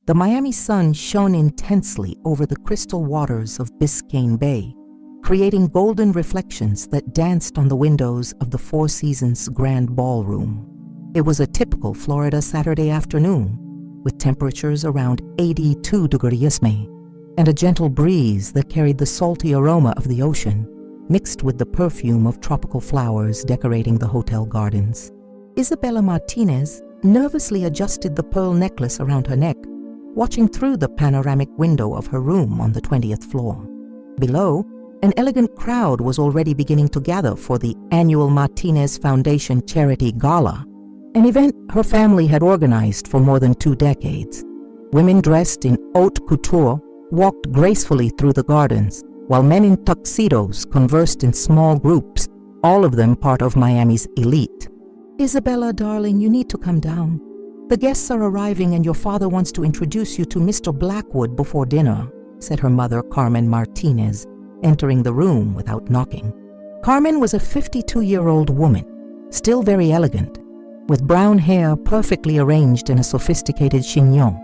The Miami sun shone intensely over the crystal waters of Biscayne Bay, creating golden reflections that danced on the windows of the Four Seasons Grand Ballroom. It was a typical Florida Saturday afternoon, with temperatures around 82 degrees May, and a gentle breeze that carried the salty aroma of the ocean, mixed with the perfume of tropical flowers decorating the hotel gardens. Isabella Martinez nervously adjusted the pearl necklace around her neck, watching through the panoramic window of her room on the 20th floor. Below, an elegant crowd was already beginning to gather for the annual Martinez Foundation Charity Gala, an event her family had organized for more than 2 decades. Women dressed in haute couture walked gracefully through the gardens, while men in tuxedos conversed in small groups, all of them part of Miami's elite. "Isabella, darling, you need to come down. The guests are arriving and your father wants to introduce you to Mr. Blackwood before dinner," said her mother, Carmen Martinez, entering the room without knocking. Carmen was a 52-year-old woman, still very elegant, with brown hair perfectly arranged in a sophisticated chignon.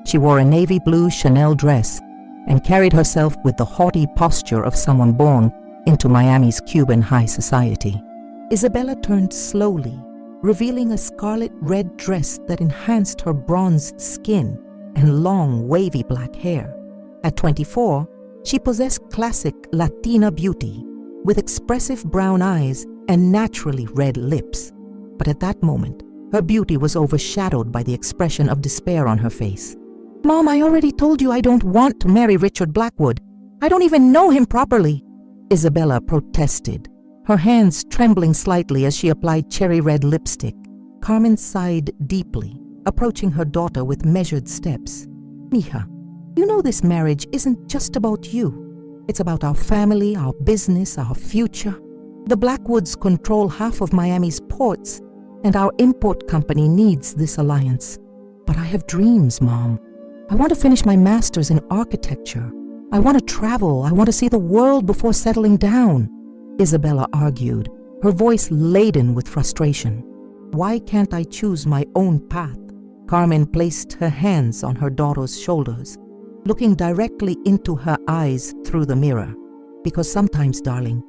She wore a navy blue Chanel dress and carried herself with the haughty posture of someone born into Miami's Cuban high society. Isabella turned slowly, revealing a scarlet red dress that enhanced her bronzed skin and long, wavy black hair. At 24, she possessed classic Latina beauty, with expressive brown eyes and naturally red lips. But at that moment, her beauty was overshadowed by the expression of despair on her face. "Mom, I already told you I don't want to marry Richard Blackwood. I don't even know him properly," Isabella protested, her hands trembling slightly as she applied cherry red lipstick. Carmen sighed deeply, approaching her daughter with measured steps. "Mija, you know this marriage isn't just about you. It's about our family, our business, our future. The Blackwoods control half of Miami's ports, and our import company needs this alliance. But I have dreams, Mom. I want to finish my master's in architecture. I want to travel. I want to see the world before settling down," Isabella argued, her voice laden with frustration. "Why can't I choose my own path?" Carmen placed her hands on her daughter's shoulders, looking directly into her eyes through the mirror. "Because sometimes, darling,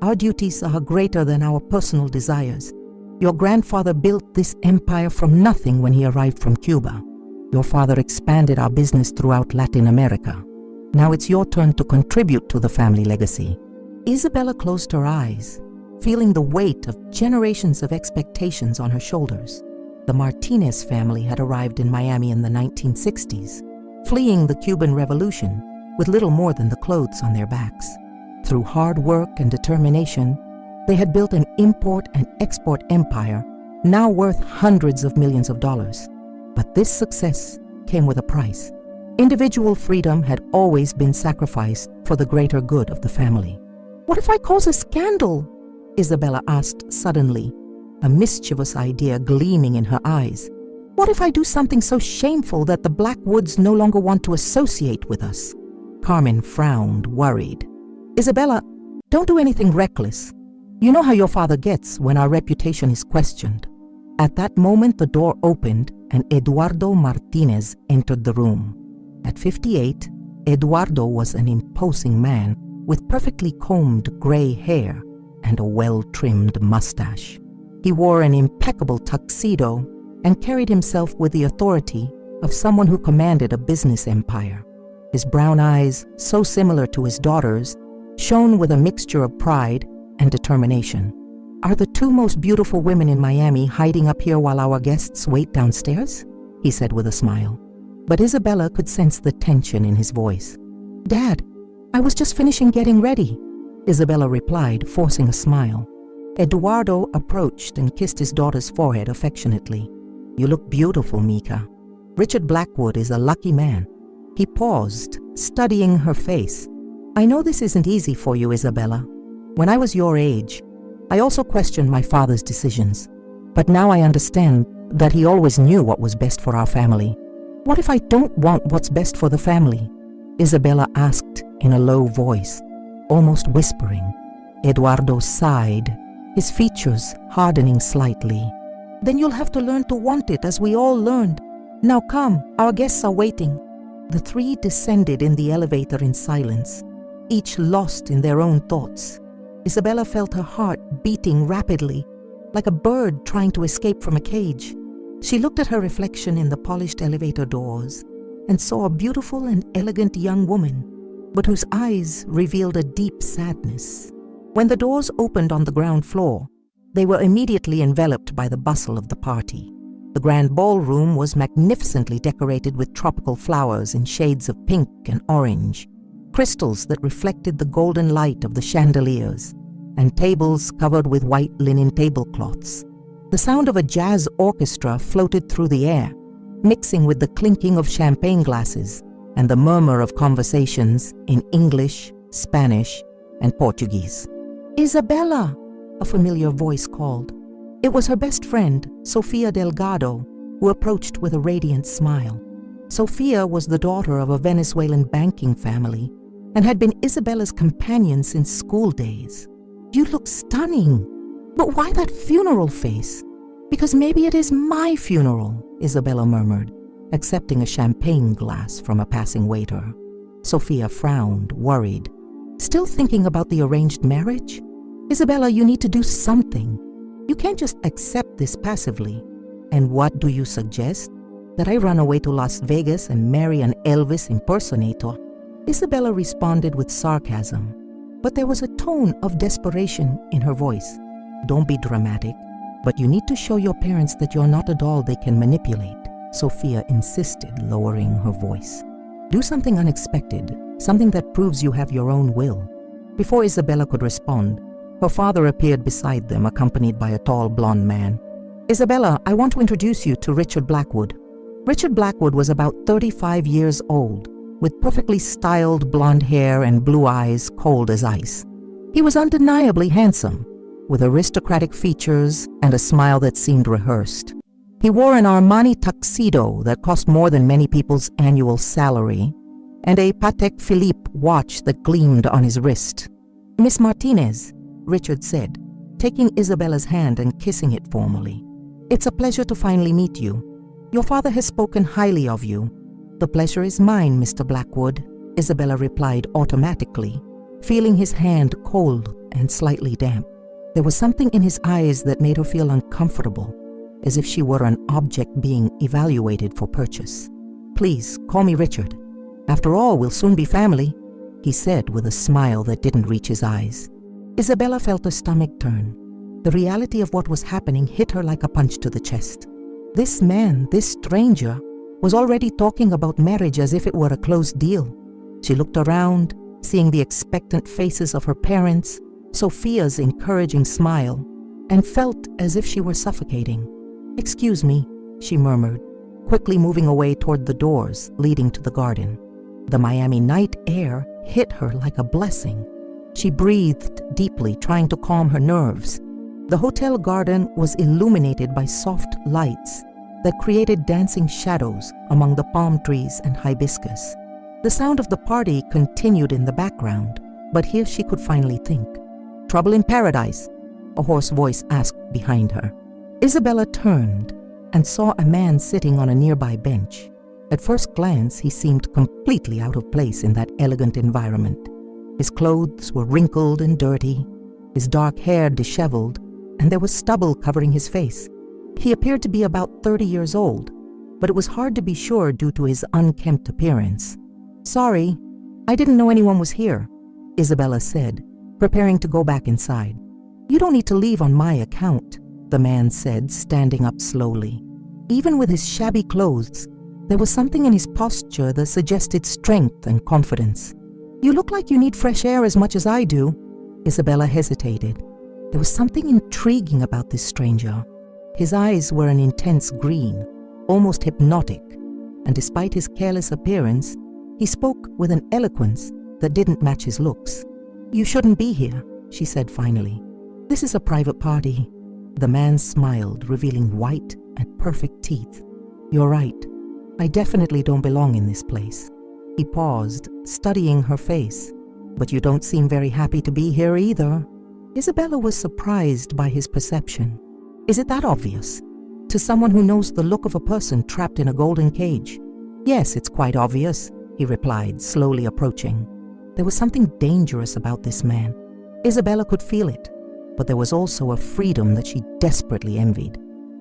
our duties are greater than our personal desires. Your grandfather built this empire from nothing when he arrived from Cuba. Your father expanded our business throughout Latin America. Now it's your turn to contribute to the family legacy." Isabella closed her eyes, feeling the weight of generations of expectations on her shoulders. The Martinez family had arrived in Miami in the 1960s, fleeing the Cuban Revolution with little more than the clothes on their backs. Through hard work and determination, they had built an import and export empire now worth hundreds of millions of dollars. But this success came with a price. Individual freedom had always been sacrificed for the greater good of the family. "What if I cause a scandal?" Isabella asked suddenly, a mischievous idea gleaming in her eyes. "What if I do something so shameful that the Blackwoods no longer want to associate with us?" Carmen frowned, worried. "Isabella, don't do anything reckless. You know how your father gets when our reputation is questioned." At that moment, the door opened and Eduardo Martinez entered the room. At 58, Eduardo was an imposing man with perfectly combed gray hair and a well-trimmed mustache. He wore an impeccable tuxedo and carried himself with the authority of someone who commanded a business empire. His brown eyes, so similar to his daughter's, shone with a mixture of pride and determination. "Are the 2 most beautiful women in Miami hiding up here while our guests wait downstairs?" he said with a smile. But Isabella could sense the tension in his voice. "Dad, I was just finishing getting ready," Isabella replied, forcing a smile. Eduardo approached and kissed his daughter's forehead affectionately. "You look beautiful, Mika. Richard Blackwood is a lucky man." He paused, studying her face. "I know this isn't easy for you, Isabella. When I was your age, I also questioned my father's decisions, but now I understand that he always knew what was best for our family. What if I don't want what's best for the family?" Isabella asked in a low voice, almost whispering. Eduardo sighed, his features hardening slightly. "Then you'll have to learn to want it as we all learned. Now come, our guests are waiting." The three descended in the elevator in silence, each lost in their own thoughts. Isabella felt her heart beating rapidly, like a bird trying to escape from a cage. She looked at her reflection in the polished elevator doors and saw a beautiful and elegant young woman, but whose eyes revealed a deep sadness. When the doors opened on the ground floor, they were immediately enveloped by the bustle of the party. The grand ballroom was magnificently decorated with tropical flowers in shades of pink and orange, crystals that reflected the golden light of the chandeliers, and tables covered with white linen tablecloths. The sound of a jazz orchestra floated through the air, mixing with the clinking of champagne glasses and the murmur of conversations in English, Spanish, and Portuguese. "Isabella!" a familiar voice called. It was her best friend, Sofia Delgado, who approached with a radiant smile. Sofia was the daughter of a Venezuelan banking family and had been Isabella's companion since school days. "You look stunning. But why that funeral face?" "Because maybe it is my funeral," Isabella murmured, accepting a champagne glass from a passing waiter. Sofia frowned, worried. "Still thinking about the arranged marriage? Isabella, you need to do something. You can't just accept this passively." "And what do you suggest? That I run away to Las Vegas and marry an Elvis impersonator?" Isabella responded with sarcasm, but there was a tone of desperation in her voice. "Don't be dramatic, but you need to show your parents that you're not a doll they can manipulate," Sofia insisted, lowering her voice. "Do something unexpected, something that proves you have your own will." Before Isabella could respond, her father appeared beside them, accompanied by a tall blonde man. "Isabella, I want to introduce you to Richard Blackwood." Richard Blackwood was about 35 years old, with perfectly styled blonde hair and blue eyes cold as ice. He was undeniably handsome, with aristocratic features and a smile that seemed rehearsed. He wore an Armani tuxedo that cost more than many people's annual salary, and a Patek Philippe watch that gleamed on his wrist. "Miss Martinez," Richard said, taking Isabella's hand and kissing it formally. "It's a pleasure to finally meet you. Your father has spoken highly of you." "The pleasure is mine, Mr. Blackwood," Isabella replied automatically, feeling his hand cold and slightly damp. There was something in his eyes that made her feel uncomfortable, as if she were an object being evaluated for purchase. "Please, call me Richard. After all, we'll soon be family," he said with a smile that didn't reach his eyes. Isabella felt her stomach turn. The reality of what was happening hit her like a punch to the chest. This man, this stranger, was already talking about marriage as if it were a closed deal. She looked around, seeing the expectant faces of her parents, Sophia's encouraging smile, and felt as if she were suffocating. "Excuse me," she murmured, quickly moving away toward the doors leading to the garden. The Miami night air hit her like a blessing. She breathed deeply, trying to calm her nerves. The hotel garden was illuminated by soft lights that created dancing shadows among the palm trees and hibiscus. The sound of the party continued in the background, but here she could finally think. "Trouble in paradise?" a hoarse voice asked behind her. Isabella turned and saw a man sitting on a nearby bench. At first glance, he seemed completely out of place in that elegant environment. His clothes were wrinkled and dirty, his dark hair disheveled, and there was stubble covering his face. He appeared to be about 30 years old, but it was hard to be sure due to his unkempt appearance. "Sorry, I didn't know anyone was here," Isabella said, preparing to go back inside. "You don't need to leave on my account," the man said, standing up slowly. Even with his shabby clothes, there was something in his posture that suggested strength and confidence. "You look like you need fresh air as much as I do." Isabella hesitated. There was something intriguing about this stranger. His eyes were an intense green, almost hypnotic, and despite his careless appearance, he spoke with an eloquence that didn't match his looks. "You shouldn't be here," she said finally. "This is a private party." The man smiled, revealing white and perfect teeth. "You're right. I definitely don't belong in this place." He paused, studying her face. "But you don't seem very happy to be here either." Isabella was surprised by his perception. "Is it that obvious?" To someone who knows the look of a person trapped in a golden cage. Yes, it's quite obvious, he replied, slowly approaching. There was something dangerous about this man. Isabella could feel it, but there was also a freedom that she desperately envied.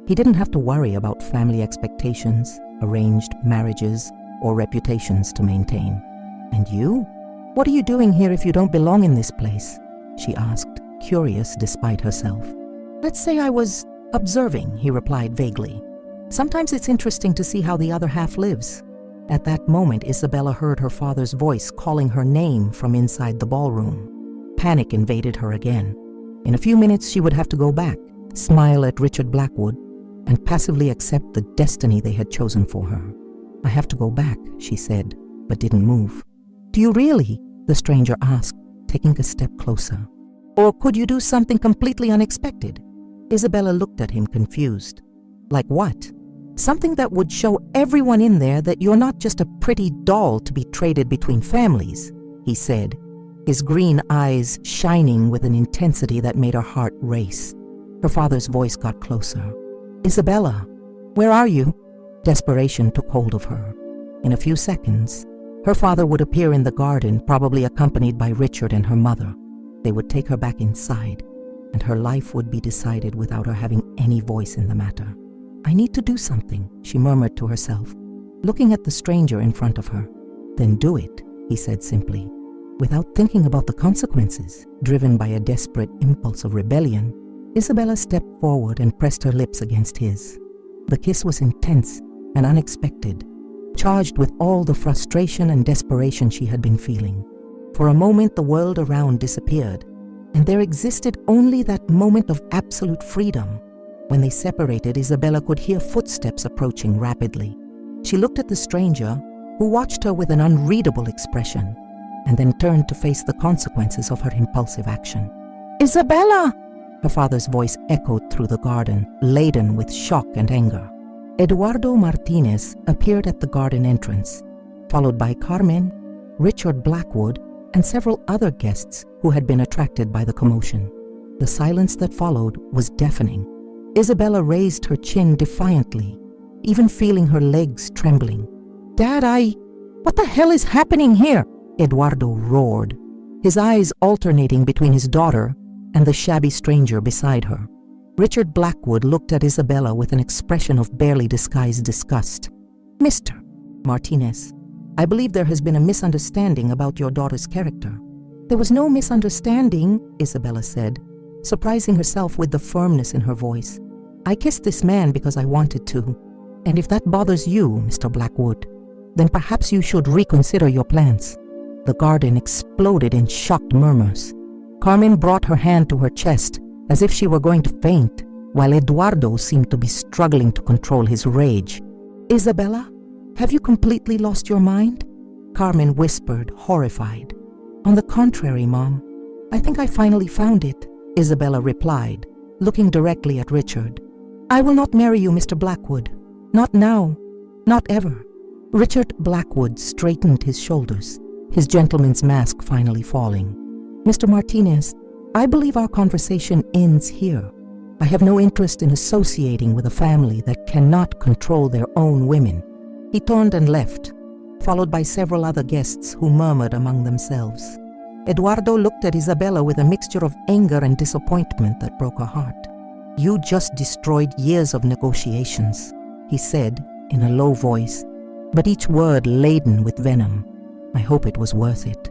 He didn't have to worry about family expectations, arranged marriages, or reputations to maintain. And you? What are you doing here if you don't belong in this place? She asked, curious despite herself. Let's say I was observing, he replied vaguely. Sometimes it's interesting to see how the other half lives. At that moment, Isabella heard her father's voice calling her name from inside the ballroom. Panic invaded her again. In a few minutes, she would have to go back, smile at Richard Blackwood, and passively accept the destiny they had chosen for her. I have to go back, she said, but didn't move. Do you really? The stranger asked, taking a step closer. Or could you do something completely unexpected? Isabella looked at him confused. Like what? Something that would show everyone in there that you're not just a pretty doll to be traded between families, he said, his green eyes shining with an intensity that made her heart race. Her father's voice got closer. Isabella, where are you? Desperation took hold of her. In a few seconds, her father would appear in the garden, probably accompanied by Richard and her mother. They would take her back inside, and her life would be decided without her having any voice in the matter. I need to do something, she murmured to herself, looking at the stranger in front of her. Then do it, he said simply. Without thinking about the consequences, driven by a desperate impulse of rebellion, Isabella stepped forward and pressed her lips against his. The kiss was intense and unexpected, charged with all the frustration and desperation she had been feeling. For a moment, the world around disappeared, and there existed only that moment of absolute freedom. When they separated, Isabella could hear footsteps approaching rapidly. She looked at the stranger, who watched her with an unreadable expression, and then turned to face the consequences of her impulsive action. Isabella! Her father's voice echoed through the garden, laden with shock and anger. Eduardo Martinez appeared at the garden entrance, followed by Carmen, Richard Blackwood, and several other guests who had been attracted by the commotion. The silence that followed was deafening. Isabella raised her chin defiantly, even feeling her legs trembling. Dad, what the hell is happening here? Eduardo roared, his eyes alternating between his daughter and the shabby stranger beside her. Richard Blackwood looked at Isabella with an expression of barely disguised disgust. Mr. Martinez, I believe there has been a misunderstanding about your daughter's character. There was no misunderstanding, Isabella said, surprising herself with the firmness in her voice. I kissed this man because I wanted to, and if that bothers you, Mr. Blackwood, then perhaps you should reconsider your plans. The garden exploded in shocked murmurs. Carmen brought her hand to her chest as if she were going to faint, while Eduardo seemed to be struggling to control his rage. Isabella, have you completely lost your mind? Carmen whispered, horrified. On the contrary, Mom. I think I finally found it, Isabella replied, looking directly at Richard. I will not marry you, Mr. Blackwood. Not now. Not ever. Richard Blackwood straightened his shoulders, his gentleman's mask finally falling. Mr. Martinez, I believe our conversation ends here. I have no interest in associating with a family that cannot control their own women. He turned and left, followed by several other guests who murmured among themselves. Eduardo looked at Isabella with a mixture of anger and disappointment that broke her heart. You just destroyed years of negotiations, he said in a low voice, but each word laden with venom. I hope it was worth it.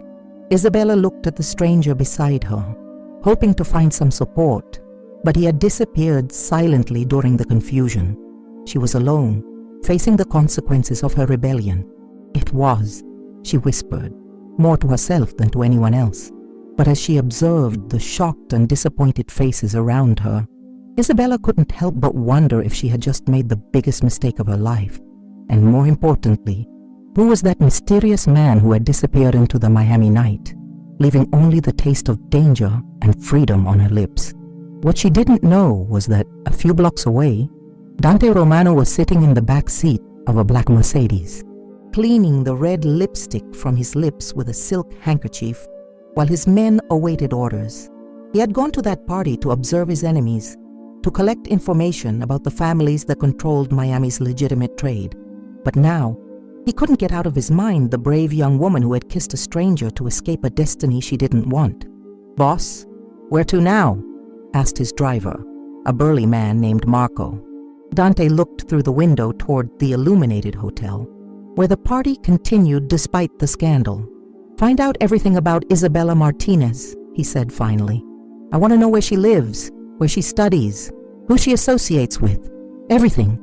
Isabella looked at the stranger beside her, hoping to find some support, but he had disappeared silently during the confusion. She was alone, facing the consequences of her rebellion. It was, she whispered, more to herself than to anyone else. But as she observed the shocked and disappointed faces around her, Isabella couldn't help but wonder if she had just made the biggest mistake of her life. And more importantly, who was that mysterious man who had disappeared into the Miami night, leaving only the taste of danger and freedom on her lips? What she didn't know was that a few blocks away, Dante Romano was sitting in the back seat of a black Mercedes, cleaning the red lipstick from his lips with a silk handkerchief while his men awaited orders. He had gone to that party to observe his enemies, to collect information about the families that controlled Miami's legitimate trade. But now, he couldn't get out of his mind the brave young woman who had kissed a stranger to escape a destiny she didn't want. "Boss, where to now?" asked his driver, a burly man named Marco. Dante looked through the window toward the illuminated hotel, where the party continued despite the scandal. "Find out everything about Isabella Martinez," he said finally. "I want to know where she lives, where she studies, who she associates with, everything."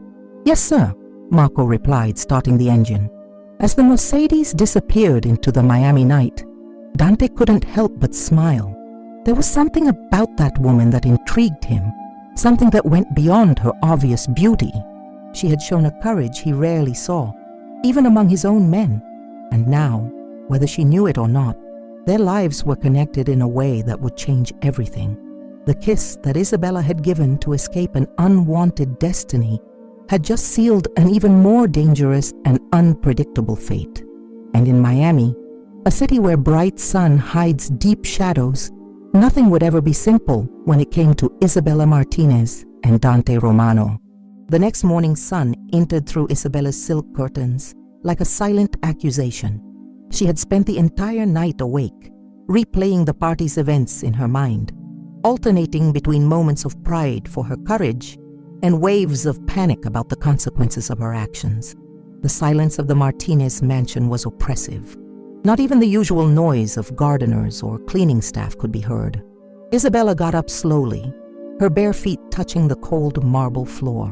"Yes, sir," Marco replied, starting the engine. As the Mercedes disappeared into the Miami night, Dante couldn't help but smile. There was something about that woman that intrigued him, something that went beyond her obvious beauty. She had shown a courage he rarely saw, even among his own men. And now, whether she knew it or not, their lives were connected in a way that would change everything. The kiss that Isabella had given to escape an unwanted destiny had just sealed an even more dangerous and unpredictable fate. And in Miami, a city where bright sun hides deep shadows, nothing would ever be simple when it came to Isabella Martinez and Dante Romano. The next morning's sun entered through Isabella's silk curtains like a silent accusation. She had spent the entire night awake, replaying the party's events in her mind, alternating between moments of pride for her courage and waves of panic about the consequences of her actions. The silence of the Martinez mansion was oppressive. Not even the usual noise of gardeners or cleaning staff could be heard. Isabella got up slowly, her bare feet touching the cold marble floor.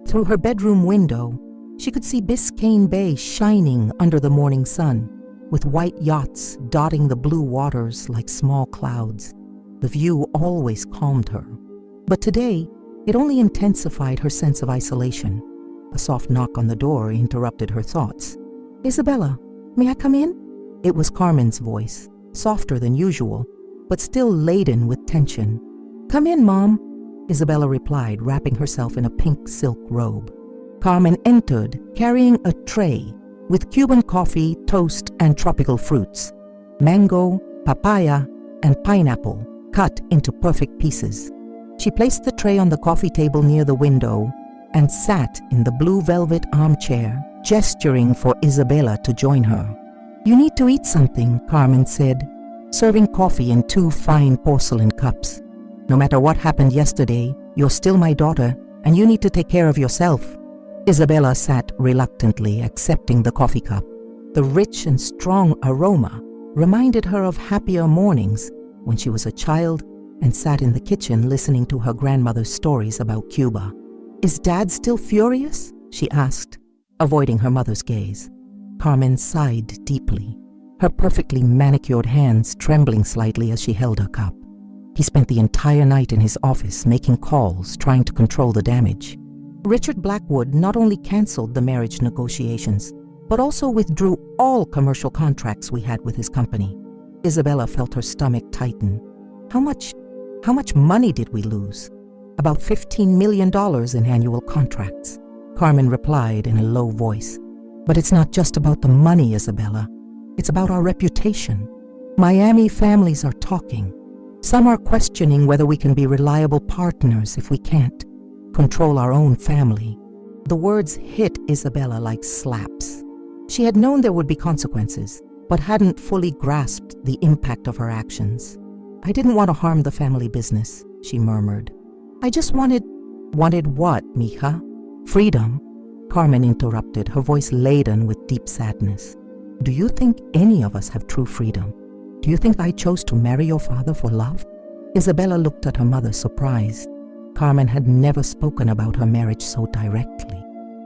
Through her bedroom window, she could see Biscayne Bay shining under the morning sun, with white yachts dotting the blue waters like small clouds. The view always calmed her. But today, it only intensified her sense of isolation. A soft knock on the door interrupted her thoughts. "Isabella, may I come in?" It was Carmen's voice, softer than usual, but still laden with tension. "Come in, Mom," Isabella replied, wrapping herself in a pink silk robe. Carmen entered, carrying a tray with Cuban coffee, toast, and tropical fruits, mango, papaya, and pineapple cut into perfect pieces. She placed the tray on the coffee table near the window and sat in the blue velvet armchair, gesturing for Isabella to join her. "You need to eat something," Carmen said, serving coffee in 2 fine porcelain cups. "No matter what happened yesterday, you're still my daughter, and you need to take care of yourself." Isabella sat reluctantly, accepting the coffee cup. The rich and strong aroma reminded her of happier mornings when she was a child and sat in the kitchen listening to her grandmother's stories about Cuba. "Is Dad still furious?" she asked, avoiding her mother's gaze. Carmen sighed deeply, her perfectly manicured hands trembling slightly as she held her cup. He spent the entire night in his office making calls, trying to control the damage. Richard Blackwood not only canceled the marriage negotiations, but also withdrew all commercial contracts we had with his company. Isabella felt her stomach tighten. How much money did we lose? "About $15 million in annual contracts," Carmen replied in a low voice. "But it's not just about the money, Isabella. It's about our reputation. Miami families are talking. Some are questioning whether we can be reliable partners if we can't control our own family." The words hit Isabella like slaps. She had known there would be consequences, but hadn't fully grasped the impact of her actions. "I didn't want to harm the family business," she murmured. "I just wanted..." "Wanted what, mija?" "Freedom," Carmen interrupted, her voice laden with deep sadness. "Do you think any of us have true freedom? Do you think I chose to marry your father for love?" Isabella looked at her mother, surprised. Carmen had never spoken about her marriage so directly.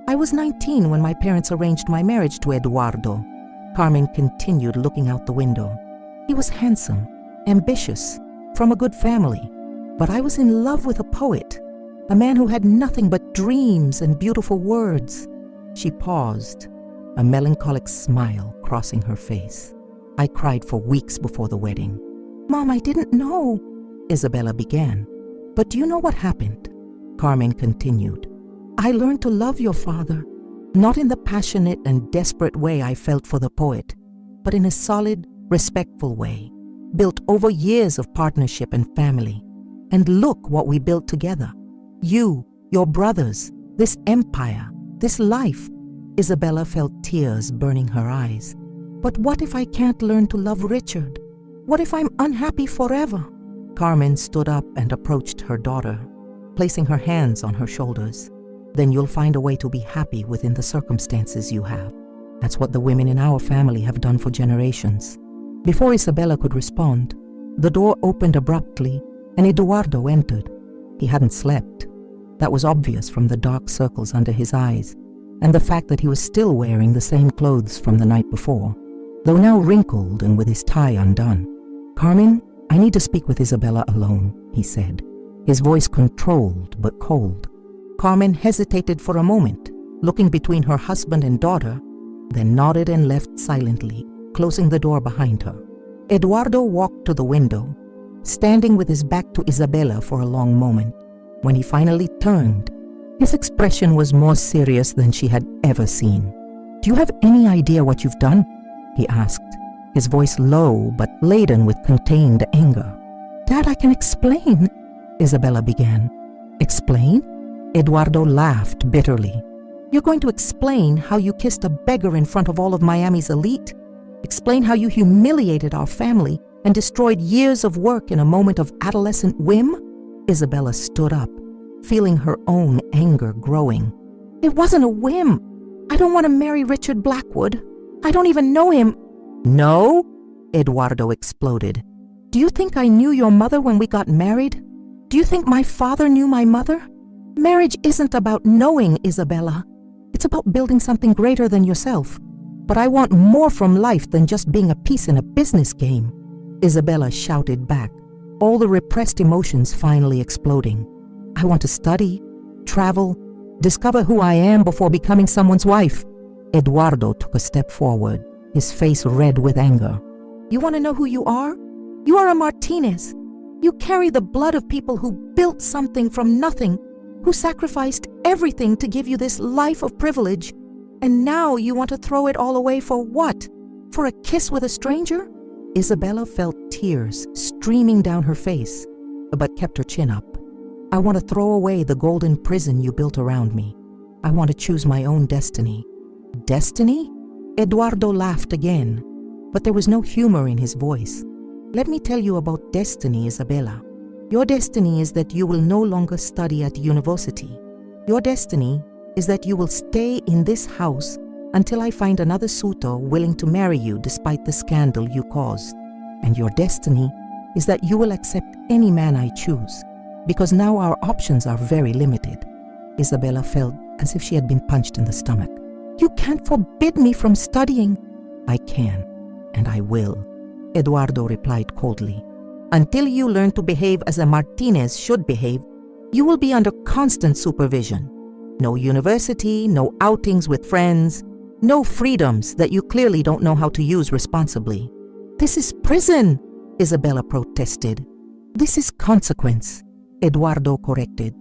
"I was 19 when my parents arranged my marriage to Eduardo," Carmen continued, looking out the window. "He was handsome, ambitious, from a good family, but I was in love with a poet, a man who had nothing but dreams and beautiful words." She paused, a melancholic smile crossing her face. "I cried for weeks before the wedding." "Mom, I didn't know," Isabella began. "But do you know what happened?" Carmen continued. "I learned to love your father, not in the passionate and desperate way I felt for the poet, but in a solid, respectful way, built over years of partnership and family. And look what we built together. You, your brothers, this empire, this life. Isabella felt tears burning her eyes. But what if I can't learn to love Richard? What if I'm unhappy forever? Carmen stood up and approached her daughter, placing her hands on her shoulders. Then you'll find a way to be happy within the circumstances you have. That's what the women in our family have done for generations. Before Isabella could respond, the door opened abruptly and Eduardo entered. He hadn't slept. That was obvious from the dark circles under his eyes and the fact that he was still wearing the same clothes from the night before, though now wrinkled and with his tie undone. "Carmen, I need to speak with Isabella alone," he said, his voice controlled but cold. Carmen hesitated for a moment, looking between her husband and daughter, then nodded and left silently, closing the door behind her. Eduardo walked to the window, standing with his back to Isabella for a long moment. When he finally turned, his expression was more serious than she had ever seen. "Do you have any idea what you've done?" he asked, his voice low but laden with contained anger. "Dad, I can explain," Isabella began. "Explain?" Eduardo laughed bitterly. "You're going to explain how you kissed a beggar in front of all of Miami's elite? Explain how you humiliated our family and destroyed years of work in a moment of adolescent whim?" Isabella stood up, feeling her own anger growing. "It wasn't a whim. I don't want to marry Richard Blackwood. I don't even know him." "No?" Eduardo exploded. "Do you think I knew your mother when we got married? Do you think my father knew my mother? Marriage isn't about knowing, Isabella. It's about building something greater than yourself. But I want more from life than just being a piece in a business game." Isabella shouted back, all the repressed emotions finally exploding. "I want to study, travel, discover who I am before becoming someone's wife." Eduardo took a step forward, his face red with anger. "You want to know who you are? You are a Martinez. You carry the blood of people who built something from nothing, who sacrificed everything to give you this life of privilege. And now you want to throw it all away for what? For a kiss with a stranger?" Isabella felt tears streaming down her face, but kept her chin up. "I want to throw away the golden prison you built around me. I want to choose my own destiny." "Destiny?" Eduardo laughed again, but there was no humor in his voice. "Let me tell you about destiny, Isabella. Your destiny is that you will no longer study at university. Your destiny is that you will stay in this house until I find another suitor willing to marry you despite the scandal you caused. And your destiny is that you will accept any man I choose, because now our options are very limited." Isabella felt as if she had been punched in the stomach. "You can't forbid me from studying." "I can, and I will," Eduardo replied coldly. "Until you learn to behave as a Martinez should behave, you will be under constant supervision. No university, no outings with friends, no freedoms that you clearly don't know how to use responsibly." "This is prison," Isabella protested. "This is consequence," Eduardo corrected.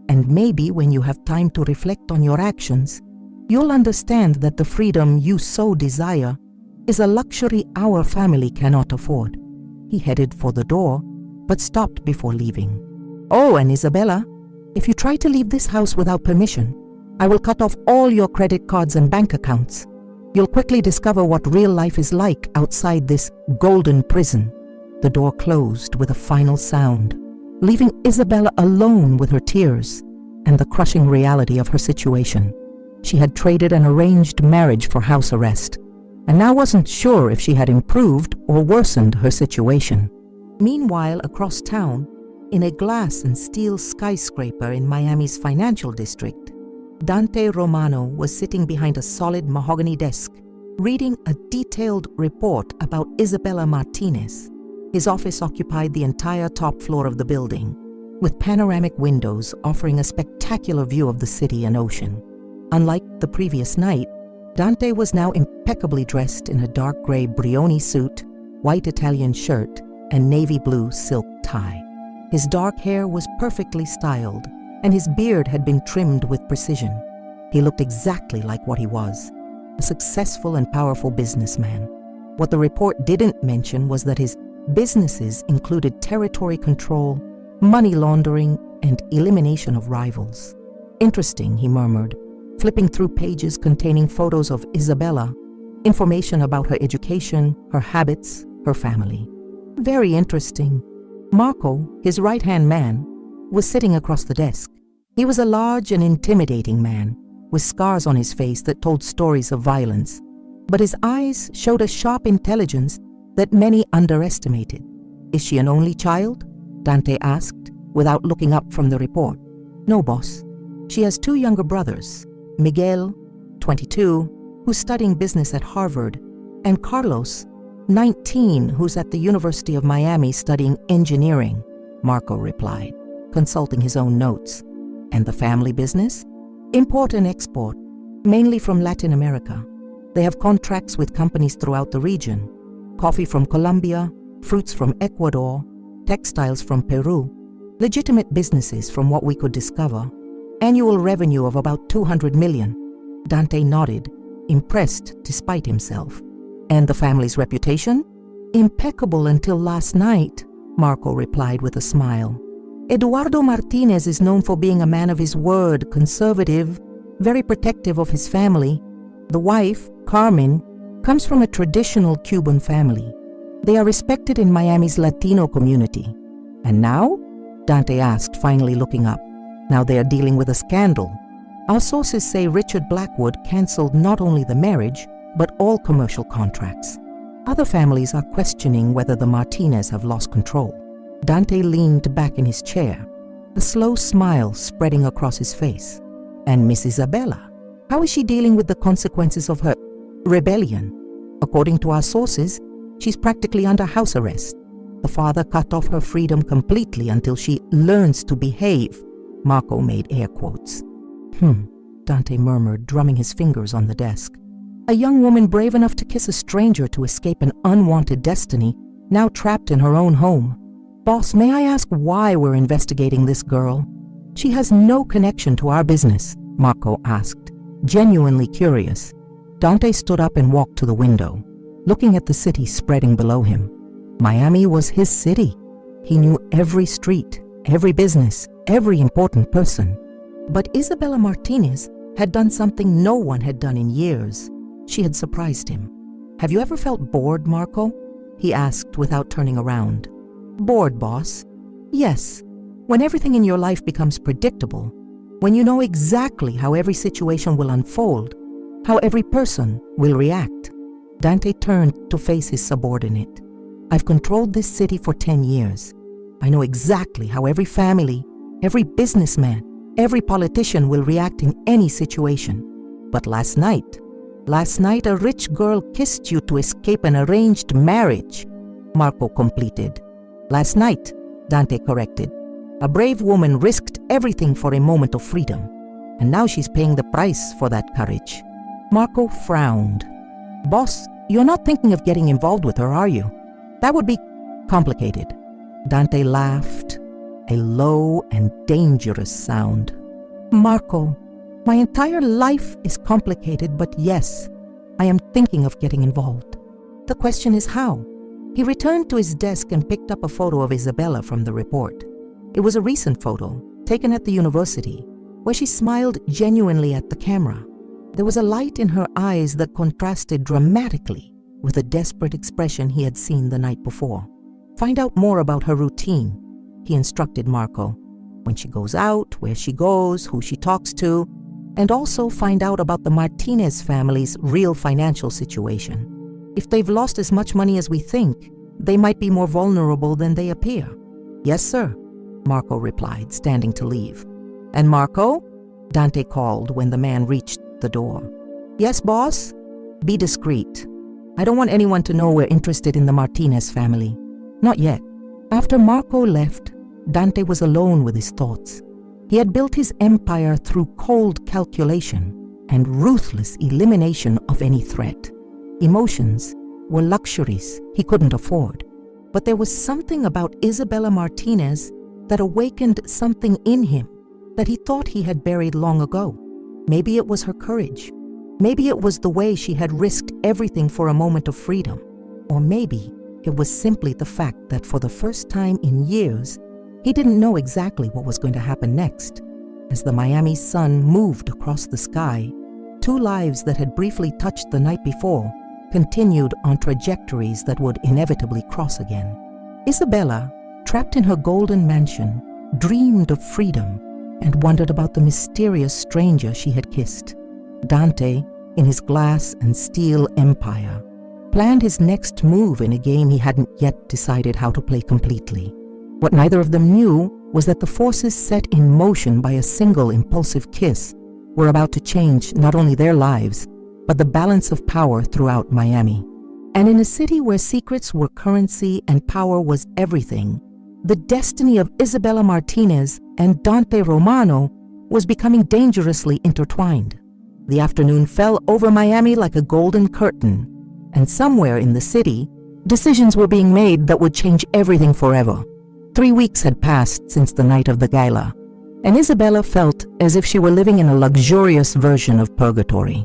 "And maybe when you have time to reflect on your actions, you'll understand that the freedom you so desire is a luxury our family cannot afford." He headed for the door, but stopped before leaving. "Oh, and Isabella, if you try to leave this house without permission, I will cut off all your credit cards and bank accounts. You'll quickly discover what real life is like outside this golden prison." The door closed with a final sound, leaving Isabella alone with her tears and the crushing reality of her situation. She had traded an arranged marriage for house arrest, and now wasn't sure if she had improved or worsened her situation. Meanwhile, across town, in a glass and steel skyscraper in Miami's financial district, Dante Romano was sitting behind a solid mahogany desk, reading a detailed report about Isabella Martinez. His office occupied the entire top floor of the building, with panoramic windows offering a spectacular view of the city and ocean. Unlike the previous night, Dante was now impeccably dressed in a dark gray Brioni suit, white Italian shirt, and navy blue silk tie. His dark hair was perfectly styled, and his beard had been trimmed with precision. He looked exactly like what he was, a successful and powerful businessman. What the report didn't mention was that his businesses included territory control, money laundering, and elimination of rivals. Interesting, he murmured, flipping through pages containing photos of Isabella, information about her education, her habits, her family. Very interesting. Marco, his right-hand man, was sitting across the desk. He was a large and intimidating man, with scars on his face that told stories of violence. But his eyes showed a sharp intelligence that many underestimated. Is she an only child? Dante asked, without looking up from the report. No, boss. She has 2 younger brothers, Miguel, 22, who's studying business at Harvard, and Carlos, 19, who's at the University of Miami studying engineering, Marco replied, consulting his own notes. And the family business? Import and export, mainly from Latin America. They have contracts with companies throughout the region. Coffee from Colombia, fruits from Ecuador, textiles from Peru, legitimate businesses from what we could discover. Annual revenue of about 200 million. Dante nodded, impressed despite himself. And the family's reputation? Impeccable until last night, Marco replied with a smile. Eduardo Martinez is known for being a man of his word, conservative, very protective of his family. The wife, Carmen, comes from a traditional Cuban family. They are respected in Miami's Latino community. And now? Dante asked, finally looking up. Now they are dealing with a scandal. Our sources say Richard Blackwood canceled not only the marriage, but all commercial contracts. Other families are questioning whether the Martinez have lost control. Dante leaned back in his chair, a slow smile spreading across his face. And Miss Isabella, how is she dealing with the consequences of her rebellion? According to our sources, she's practically under house arrest. The father cut off her freedom completely until she learns to behave. Marco made air quotes. Dante murmured, drumming his fingers on the desk. A young woman brave enough to kiss a stranger to escape an unwanted destiny, now trapped in her own home. Boss, may I ask why we're investigating this girl? She has no connection to our business, Marco asked, genuinely curious. Dante stood up and walked to the window, looking at the city spreading below him. Miami was his city. He knew every street, every business, every important person. But Isabella Martinez had done something no one had done in years. She had surprised him. Have you ever felt bored, Marco? He asked without turning around. Bored, boss? Yes. When everything in your life becomes predictable, when you know exactly how every situation will unfold, how every person will react. Dante turned to face his subordinate. I've controlled this city for 10 years. I know exactly how every family, every businessman, every politician will react in any situation. But last night a rich girl kissed you to escape an arranged marriage, Marco completed. Last night, Dante corrected. A brave woman risked everything for a moment of freedom, and now she's paying the price for that courage. Marco frowned. Boss, you're not thinking of getting involved with her, are you? That would be complicated. Dante laughed, a low and dangerous sound. Marco, my entire life is complicated, but yes, I am thinking of getting involved. The question is how? He returned to his desk and picked up a photo of Isabella from the report. It was a recent photo, taken at the university, where she smiled genuinely at the camera. There was a light in her eyes that contrasted dramatically with the desperate expression he had seen the night before. Find out more about her routine, he instructed Marco. When she goes out, where she goes, who she talks to, and also find out about the Martinez family's real financial situation. If they've lost as much money as we think, they might be more vulnerable than they appear. Yes, sir, Marco replied, standing to leave. And Marco? Dante called when the man reached the door. Yes, boss? Be discreet. I don't want anyone to know we're interested in the Martinez family. Not yet. After Marco left, Dante was alone with his thoughts. He had built his empire through cold calculation and ruthless elimination of any threat. Emotions were luxuries he couldn't afford. But there was something about Isabella Martinez that awakened something in him that he thought he had buried long ago. Maybe it was her courage. Maybe it was the way she had risked everything for a moment of freedom. Or maybe it was simply the fact that for the first time in years, He didn't know exactly what was going to happen next. As the Miami sun moved across the sky, two lives that had briefly touched the night before continued on trajectories that would inevitably cross again. Isabella, trapped in her golden mansion, dreamed of freedom and wondered about the mysterious stranger she had kissed. Dante, in his glass and steel empire, planned his next move in a game he hadn't yet decided how to play completely. What neither of them knew was that the forces set in motion by a single impulsive kiss were about to change not only their lives, but the balance of power throughout Miami. And in a city where secrets were currency and power was everything, the destiny of Isabella Martinez and Dante Romano was becoming dangerously intertwined. The afternoon fell over Miami like a golden curtain, and somewhere in the city, decisions were being made that would change everything forever. 3 weeks had passed since the night of the gala, and Isabella felt as if she were living in a luxurious version of purgatory.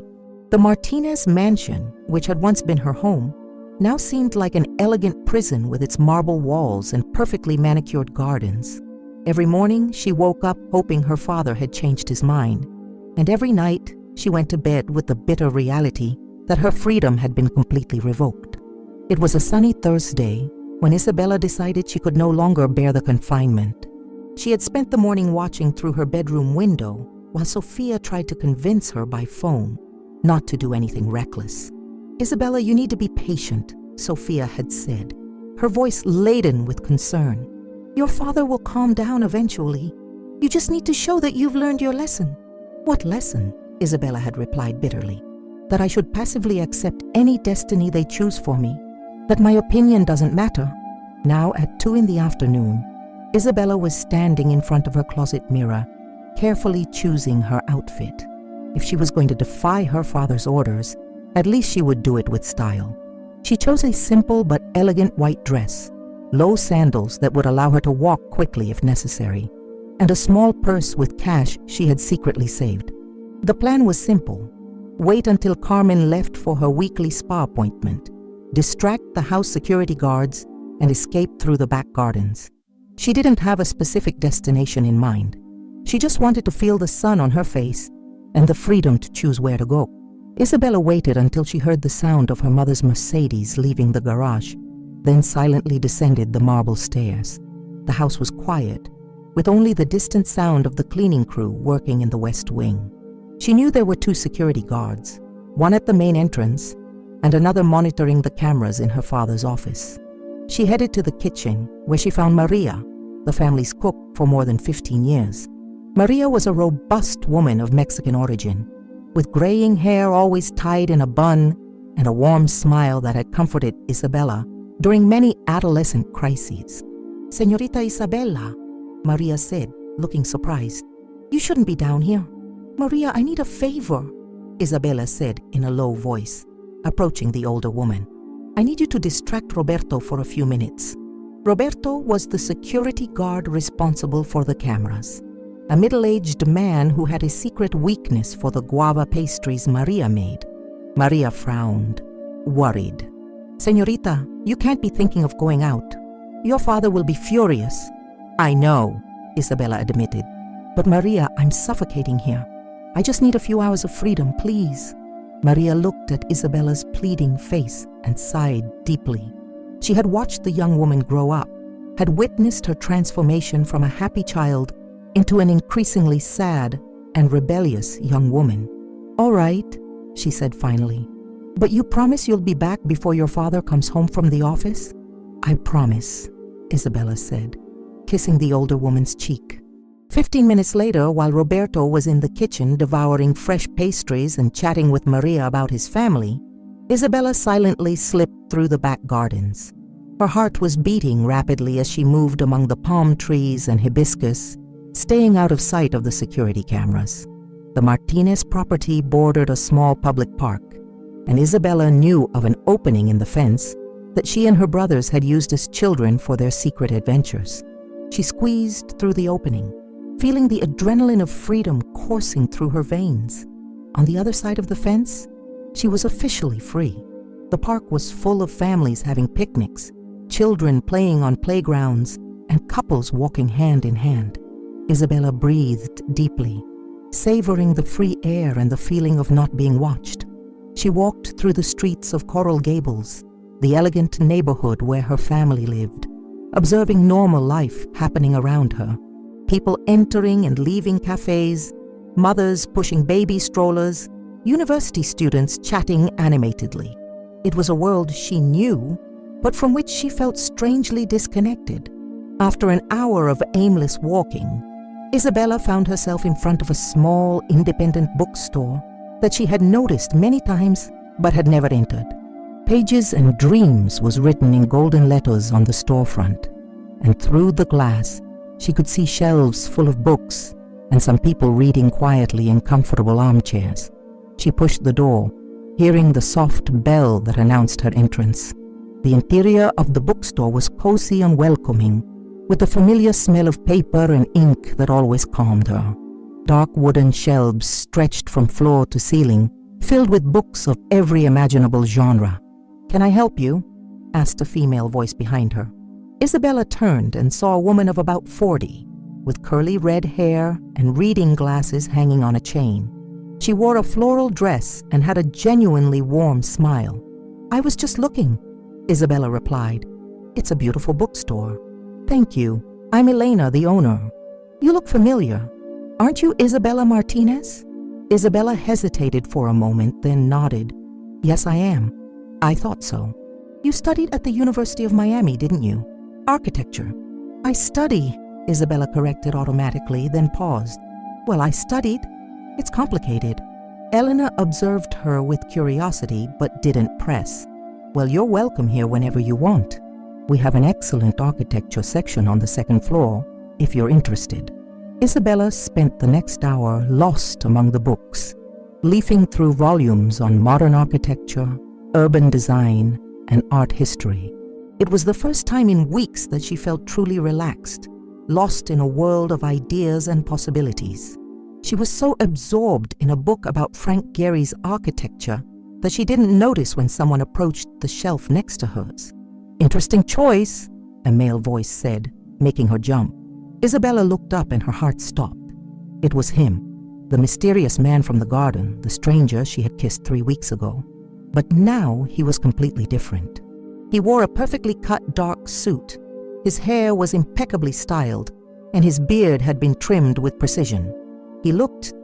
The Martinez mansion, which had once been her home, now seemed like an elegant prison with its marble walls and perfectly manicured gardens. Every morning she woke up hoping her father had changed his mind, and every night she went to bed with the bitter reality that her freedom had been completely revoked. It was a sunny Thursday when Isabella decided she could no longer bear the confinement. She had spent the morning watching through her bedroom window while Sophia tried to convince her by phone not to do anything reckless. "Isabella, you need to be patient," Sophia had said, her voice laden with concern. "Your father will calm down eventually. You just need to show that you've learned your lesson." "What lesson?" Isabella had replied bitterly. "That I should passively accept any destiny they choose for me. That my opinion doesn't matter." Now at 2 in the afternoon, Isabella was standing in front of her closet mirror, carefully choosing her outfit. If she was going to defy her father's orders, at least she would do it with style. She chose a simple but elegant white dress, low sandals that would allow her to walk quickly if necessary, and a small purse with cash she had secretly saved. The plan was simple: wait until Carmen left for her weekly spa appointment, distract the house security guards, and escape through the back gardens. She didn't have a specific destination in mind. She just wanted to feel the sun on her face and the freedom to choose where to go. Isabella waited until she heard the sound of her mother's Mercedes leaving the garage, then silently descended the marble stairs. The house was quiet, with only the distant sound of the cleaning crew working in the west wing. She knew there were 2 security guards, one at the main entrance and another monitoring the cameras in her father's office. She headed to the kitchen, where she found Maria, the family's cook for more than 15 years. Maria was a robust woman of Mexican origin, with graying hair always tied in a bun and a warm smile that had comforted Isabella during many adolescent crises. "Señorita Isabella," Maria said, looking surprised. "You shouldn't be down here." "Maria, I need a favor," Isabella said in a low voice, approaching the older woman. "I need you to distract Roberto for a few minutes." Roberto was the security guard responsible for the cameras, a middle-aged man who had a secret weakness for the guava pastries Maria made. Maria frowned, worried. "Señorita, you can't be thinking of going out. Your father will be furious." "I know," Isabella admitted. "But Maria, I'm suffocating here. I just need a few hours of freedom, please." Maria looked at Isabella's pleading face and sighed deeply. She had watched the young woman grow up, had witnessed her transformation from a happy child into an increasingly sad and rebellious young woman. "All right," she said finally. "But you promise you'll be back before your father comes home from the office?" "I promise," Isabella said, kissing the older woman's cheek. 15 minutes later, while Roberto was in the kitchen devouring fresh pastries and chatting with Maria about his family, Isabella silently slipped through the back gardens. Her heart was beating rapidly as she moved among the palm trees and hibiscus, staying out of sight of the security cameras. The Martinez property bordered a small public park, and Isabella knew of an opening in the fence that she and her brothers had used as children for their secret adventures. She squeezed through the opening, feeling the adrenaline of freedom coursing through her veins. On the other side of the fence, she was officially free. The park was full of families having picnics, children playing on playgrounds, and couples walking hand in hand. Isabella breathed deeply, savoring the free air and the feeling of not being watched. She walked through the streets of Coral Gables, the elegant neighborhood where her family lived, observing normal life happening around her. People entering and leaving cafes, mothers pushing baby strollers, university students chatting animatedly. It was a world she knew, but from which she felt strangely disconnected. After an hour of aimless walking, Isabella found herself in front of a small, independent bookstore that she had noticed many times but had never entered. Pages and Dreams was written in golden letters on the storefront, and through the glass she could see shelves full of books and some people reading quietly in comfortable armchairs. She pushed the door, hearing the soft bell that announced her entrance. The interior of the bookstore was cozy and welcoming, with the familiar smell of paper and ink that always calmed her. Dark wooden shelves stretched from floor to ceiling, filled with books of every imaginable genre. "Can I help you?" asked a female voice behind her. Isabella turned and saw a woman of about 40, with curly red hair and reading glasses hanging on a chain. She wore a floral dress and had a genuinely warm smile. "I was just looking," Isabella replied. "It's a beautiful bookstore." "Thank you. I'm Elena, the owner." "You look familiar. Aren't you Isabella Martinez?" Isabella hesitated for a moment, then nodded. "Yes, I am." "I thought so. You studied at the University of Miami, didn't you? Architecture." "I study," Isabella corrected automatically, then paused. "Well, I studied. It's complicated." Elena observed her with curiosity but didn't press. "Well, you're welcome here whenever you want. We have an excellent architecture section on the second floor, if you're interested." Isabella spent the next hour lost among the books, leafing through volumes on modern architecture, urban design, and art history. It was the first time in weeks that she felt truly relaxed, lost in a world of ideas and possibilities. She was so absorbed in a book about Frank Gehry's architecture that she didn't notice when someone approached the shelf next to hers. "Interesting choice," a male voice said, making her jump. Isabella looked up and her heart stopped. It was him, the mysterious man from the garden, the stranger she had kissed 3 weeks ago. But now he was completely different. He wore a perfectly cut dark suit. His hair was impeccably styled, and his beard had been trimmed with precision. He looked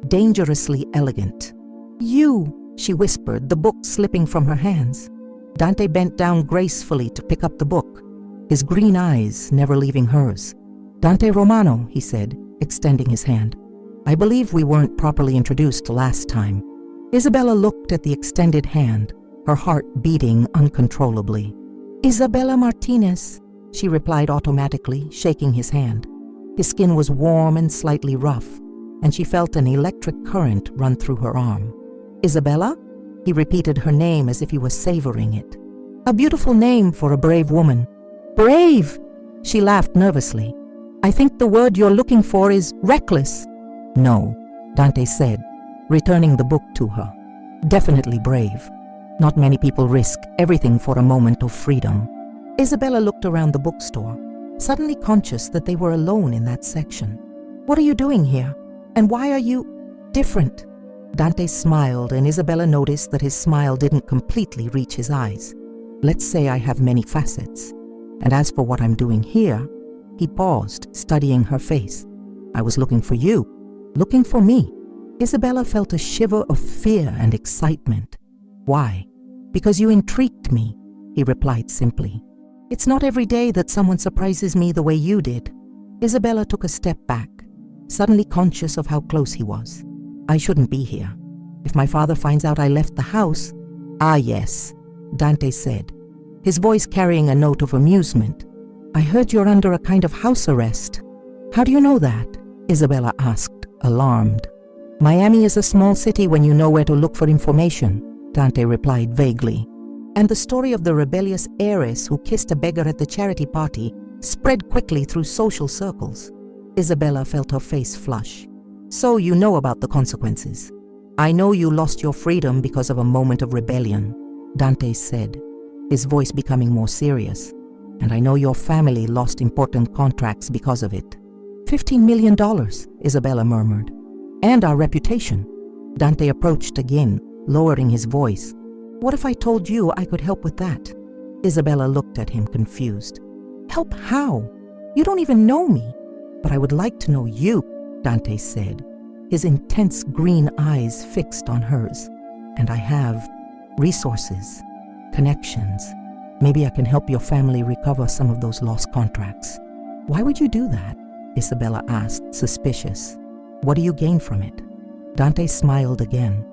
dangerously elegant. "You," she whispered, the book slipping from her hands. Dante bent down gracefully to pick up the book, his green eyes never leaving hers. "Dante Romano," he said, extending his hand. "I believe we weren't properly introduced last time." Isabella looked at the extended hand, her heart beating uncontrollably. "Isabella Martinez," she replied automatically, shaking his hand. His skin was warm and slightly rough, and she felt an electric current run through her arm. "Isabella?" He repeated her name as if he was savoring it. "A beautiful name for a brave woman." "Brave!" She laughed nervously. "I think the word you're looking for is reckless." "No," Dante said, returning the book to her. "Definitely brave. Not many people risk everything for a moment of freedom." Isabella looked around the bookstore, suddenly conscious that they were alone in that section. "What are you doing here? And why are you different?" Dante smiled, and Isabella noticed that his smile didn't completely reach his eyes. "Let's say I have many facets. And as for what I'm doing here," he paused, studying her face. "I was looking for you, looking for me." Isabella felt a shiver of fear and excitement. "Why?" "Because you intrigued me," he replied simply. "It's not every day that someone surprises me the way you did." Isabella took a step back, suddenly conscious of how close he was. "I shouldn't be here. If my father finds out I left the house—" "Ah, yes," Dante said, his voice carrying a note of amusement. "I heard you're under a kind of house arrest." "How do you know that?" Isabella asked, alarmed. "Miami is a small city when you know where to look for information," Dante replied vaguely. And the story of the rebellious heiress who kissed a beggar at the charity party spread quickly through social circles. Isabella felt her face flush. "So you know about the consequences." "I know you lost your freedom because of a moment of rebellion," Dante said, his voice becoming more serious. And I know your family lost important contracts because of it. $15 million, Isabella murmured. And our reputation. Dante approached again, lowering his voice. What if I told you I could help with that? Isabella looked at him confused. Help how? You don't even know me. But I would like to know you, Dante said, his intense green eyes fixed on hers. And I have resources, connections. Maybe I can help your family recover some of those lost contracts. Why would you do that? Isabella asked, suspicious. What do you gain from it? Dante smiled again,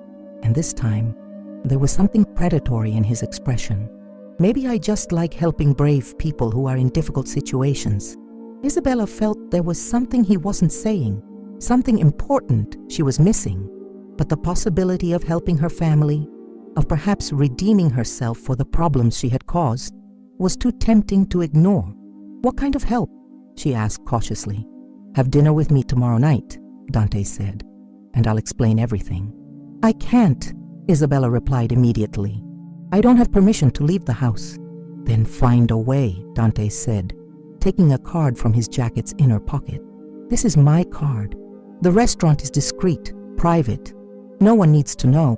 and this time, there was something predatory in his expression. Maybe I just like helping brave people who are in difficult situations. Isabella felt there was something he wasn't saying, something important she was missing. But the possibility of helping her family, of perhaps redeeming herself for the problems she had caused, was too tempting to ignore. What kind of help? She asked cautiously. Have dinner with me tomorrow night, Dante said, and I'll explain everything. I can't, Isabella replied immediately. I don't have permission to leave the house. Then find a way, Dante said, taking a card from his jacket's inner pocket. This is my card. The restaurant is discreet, private. No one needs to know.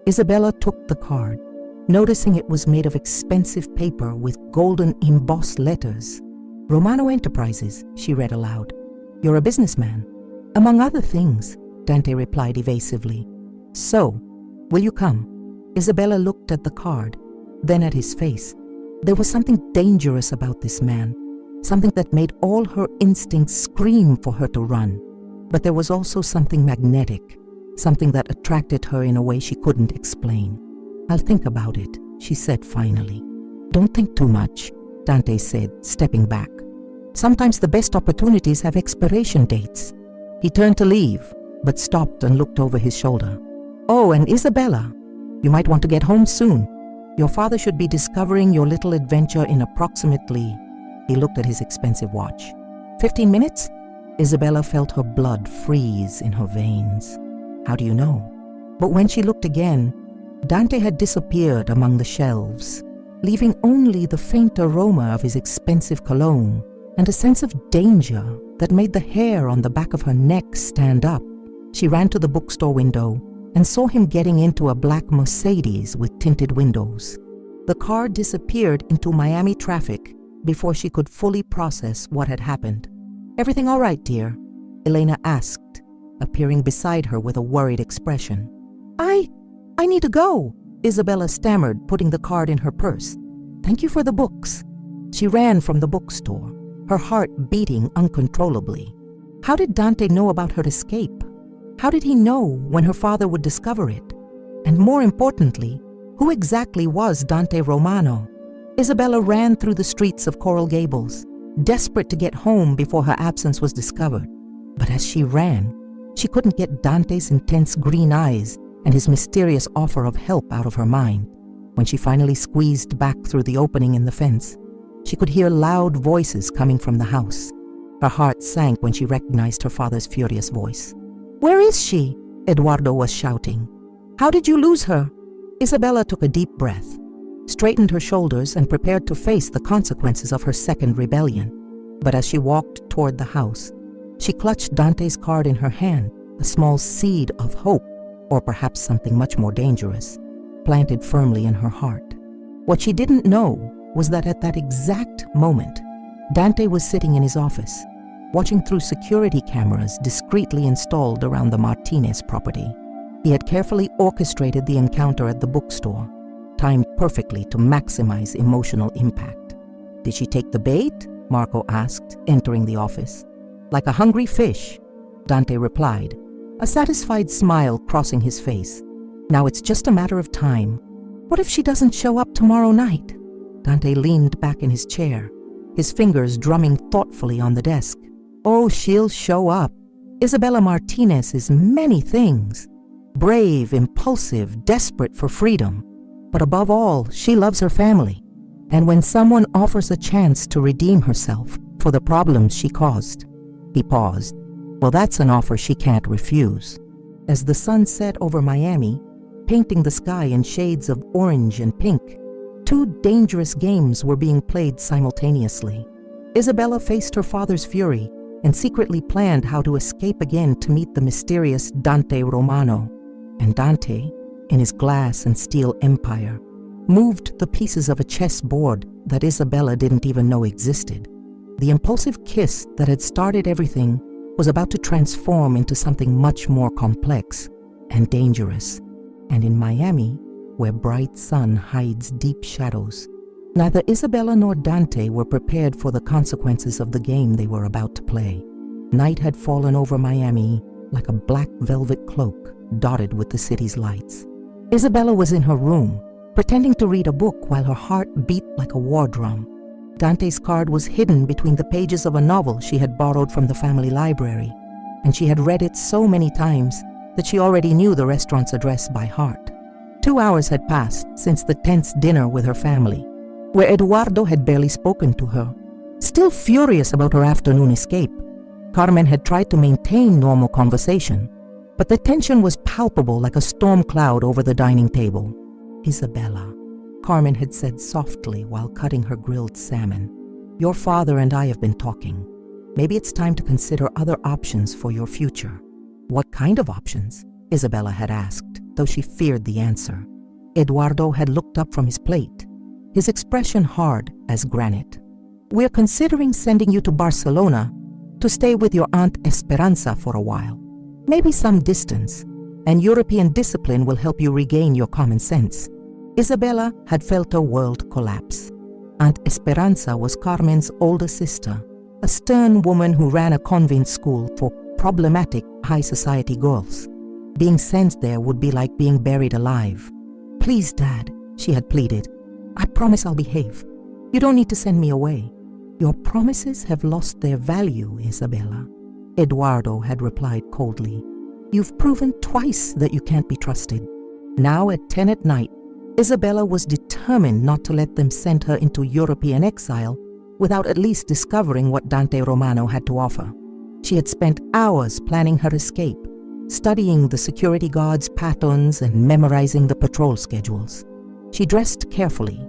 Isabella took the card, noticing it was made of expensive paper with golden embossed letters. Romano Enterprises, she read aloud. You're a businessman. Among other things, Dante replied evasively. So, will you come? Isabella looked at the card, then at his face. There was something dangerous about this man, something that made all her instincts scream for her to run. But there was also something magnetic, something that attracted her in a way she couldn't explain. I'll think about it, she said finally. Don't think too much, Dante said, stepping back. Sometimes the best opportunities have expiration dates. He turned to leave, but stopped and looked over his shoulder. Oh, and Isabella, you might want to get home soon. Your father should be discovering your little adventure in approximately... He looked at his expensive watch. 15 minutes? Isabella felt her blood freeze in her veins. How do you know? But when she looked again, Dante had disappeared among the shelves, leaving only the faint aroma of his expensive cologne and a sense of danger that made the hair on the back of her neck stand up. She ran to the bookstore window and saw him getting into a black Mercedes with tinted windows. The car disappeared into Miami traffic before she could fully process what had happened. Everything all right, dear? Elena asked, appearing beside her with a worried expression. I need to go, Isabella stammered, putting the card in her purse. Thank you for the books. She ran from the bookstore, her heart beating uncontrollably. How did Dante know about her escape? How did he know when her father would discover it? And more importantly, who exactly was Dante Romano? Isabella ran through the streets of Coral Gables, desperate to get home before her absence was discovered. But as she ran, she couldn't get Dante's intense green eyes and his mysterious offer of help out of her mind. When she finally squeezed back through the opening in the fence, she could hear loud voices coming from the house. Her heart sank when she recognized her father's furious voice. Where is she? Eduardo was shouting. How did you lose her? Isabella took a deep breath, straightened her shoulders, and prepared to face the consequences of her second rebellion. But as she walked toward the house, she clutched Dante's card in her hand, a small seed of hope, or perhaps something much more dangerous, planted firmly in her heart. What she didn't know was that at that exact moment, Dante was sitting in his office, watching through security cameras discreetly installed around the Martinez property. He had carefully orchestrated the encounter at the bookstore, timed perfectly to maximize emotional impact. Did she take the bait? Marco asked, entering the office. Like a hungry fish, Dante replied, a satisfied smile crossing his face. Now it's just a matter of time. What if she doesn't show up tomorrow night? Dante leaned back in his chair, his fingers drumming thoughtfully on the desk. Oh, she'll show up. Isabella Martinez is many things. Brave, impulsive, desperate for freedom. But above all, she loves her family. And when someone offers a chance to redeem herself for the problems she caused, he paused. Well, that's an offer she can't refuse. As the sun set over Miami, painting the sky in shades of orange and pink, Two dangerous games were being played simultaneously. Isabella faced her father's fury and secretly planned how to escape again to meet the mysterious Dante Romano. And Dante, in his glass and steel empire, moved the pieces of a chessboard that Isabella didn't even know existed. The impulsive kiss that had started everything was about to transform into something much more complex and dangerous. And in Miami, where bright sun hides deep shadows, neither Isabella nor Dante were prepared for the consequences of the game they were about to play. Night had fallen over Miami like a black velvet cloak dotted with the city's lights. Isabella was in her room, pretending to read a book while her heart beat like a war drum. Dante's card was hidden between the pages of a novel she had borrowed from the family library, and she had read it so many times that she already knew the restaurant's address by heart. 2 hours had passed since the tense dinner with her family, where Eduardo had barely spoken to her. Still furious about her afternoon escape, Carmen had tried to maintain normal conversation, but the tension was palpable like a storm cloud over the dining table. "Isabella," Carmen had said softly while cutting her grilled salmon, "your father and I have been talking. Maybe it's time to consider other options for your future." "What kind of options?" Isabella had asked, though she feared the answer. Eduardo had looked up from his plate, his expression hard as granite. "We're considering sending you to Barcelona to stay with your Aunt Esperanza for a while. Maybe some distance, and European discipline will help you regain your common sense." Isabella had felt her world collapse. Aunt Esperanza was Carmen's older sister, a stern woman who ran a convent school for problematic high society girls. Being sent there would be like being buried alive. "Please, Dad," she had pleaded. "I promise I'll behave. You don't need to send me away." "Your promises have lost their value, Isabella," Eduardo had replied coldly. "You've proven twice that you can't be trusted." Now at 10 at night, Isabella was determined not to let them send her into European exile without at least discovering what Dante Romano had to offer. She had spent hours planning her escape, studying the security guards' patterns and memorizing the patrol schedules. She dressed carefully,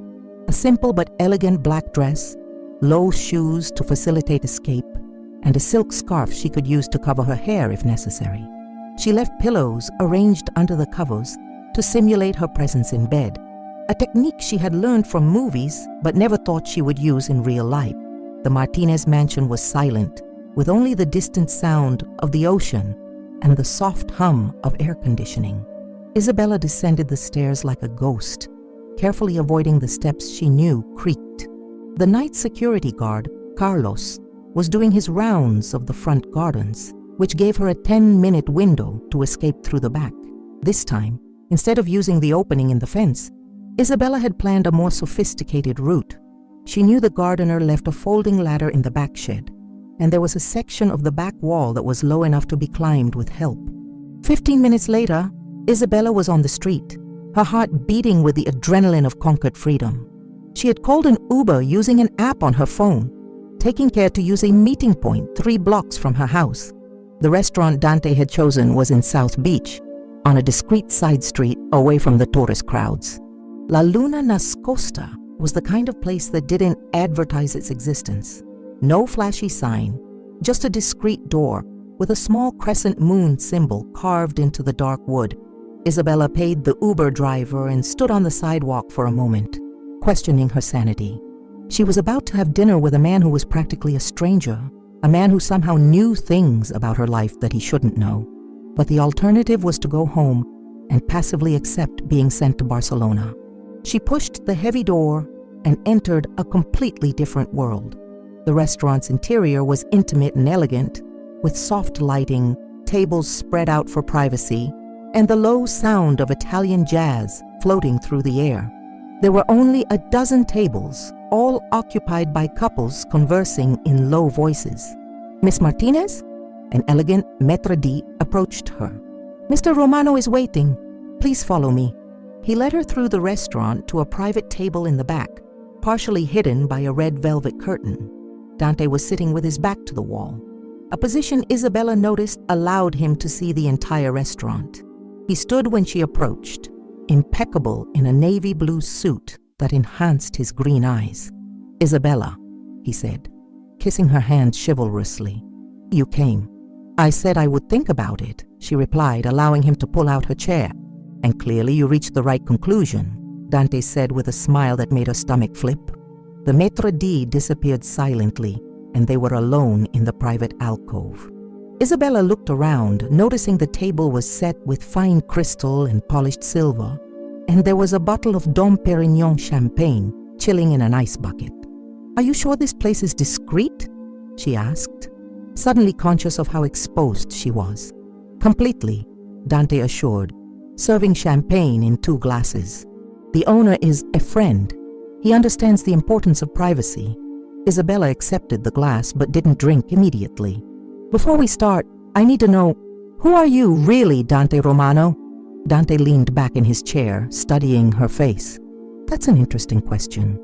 a simple but elegant black dress, low shoes to facilitate escape, and a silk scarf she could use to cover her hair if necessary. She left pillows arranged under the covers to simulate her presence in bed, a technique she had learned from movies but never thought she would use in real life. The Martinez mansion was silent, with only the distant sound of the ocean and the soft hum of air conditioning. Isabella descended the stairs like a ghost, carefully avoiding the steps she knew creaked. The night security guard, Carlos, was doing his rounds of the front gardens, which gave her a 10-minute window to escape through the back. This time, instead of using the opening in the fence, Isabella had planned a more sophisticated route. She knew the gardener left a folding ladder in the back shed, and there was a section of the back wall that was low enough to be climbed with help. 15 minutes later, Isabella was on the street, her heart beating with the adrenaline of conquered freedom. She had called an Uber using an app on her phone, taking care to use a meeting point 3 blocks from her house. The restaurant Dante had chosen was in South Beach, on a discreet side street away from the tourist crowds. La Luna Nascosta was the kind of place that didn't advertise its existence. No flashy sign, just a discreet door with a small crescent moon symbol carved into the dark wood. Isabella paid the Uber driver and stood on the sidewalk for a moment, questioning her sanity. She was about to have dinner with a man who was practically a stranger, a man who somehow knew things about her life that he shouldn't know. But the alternative was to go home and passively accept being sent to Barcelona. She pushed the heavy door and entered a completely different world. The restaurant's interior was intimate and elegant, with soft lighting, tables spread out for privacy, and the low sound of Italian jazz floating through the air. There were only a dozen tables, all occupied by couples conversing in low voices. "Miss Martinez?" An elegant maître d' approached her. "Mr. Romano is waiting. Please follow me." He led her through the restaurant to a private table in the back, partially hidden by a red velvet curtain. Dante was sitting with his back to the wall, a position Isabella noticed allowed him to see the entire restaurant. He stood when she approached, impeccable in a navy blue suit that enhanced his green eyes. "Isabella," he said, kissing her hand chivalrously. "You came." "I said I would think about it," she replied, allowing him to pull out her chair. "And clearly you reached the right conclusion," Dante said with a smile that made her stomach flip. The maitre d' disappeared silently, and they were alone in the private alcove. Isabella looked around, noticing the table was set with fine crystal and polished silver, and there was a bottle of Dom Perignon champagne chilling in an ice bucket. "Are you sure this place is discreet?" she asked, suddenly conscious of how exposed she was. "Completely," Dante assured, serving champagne in 2 glasses. "The owner is a friend. He understands the importance of privacy." Isabella accepted the glass but didn't drink immediately. "Before we start, I need to know, who are you really, Dante Romano?" Dante leaned back in his chair, studying her face. "That's an interesting question.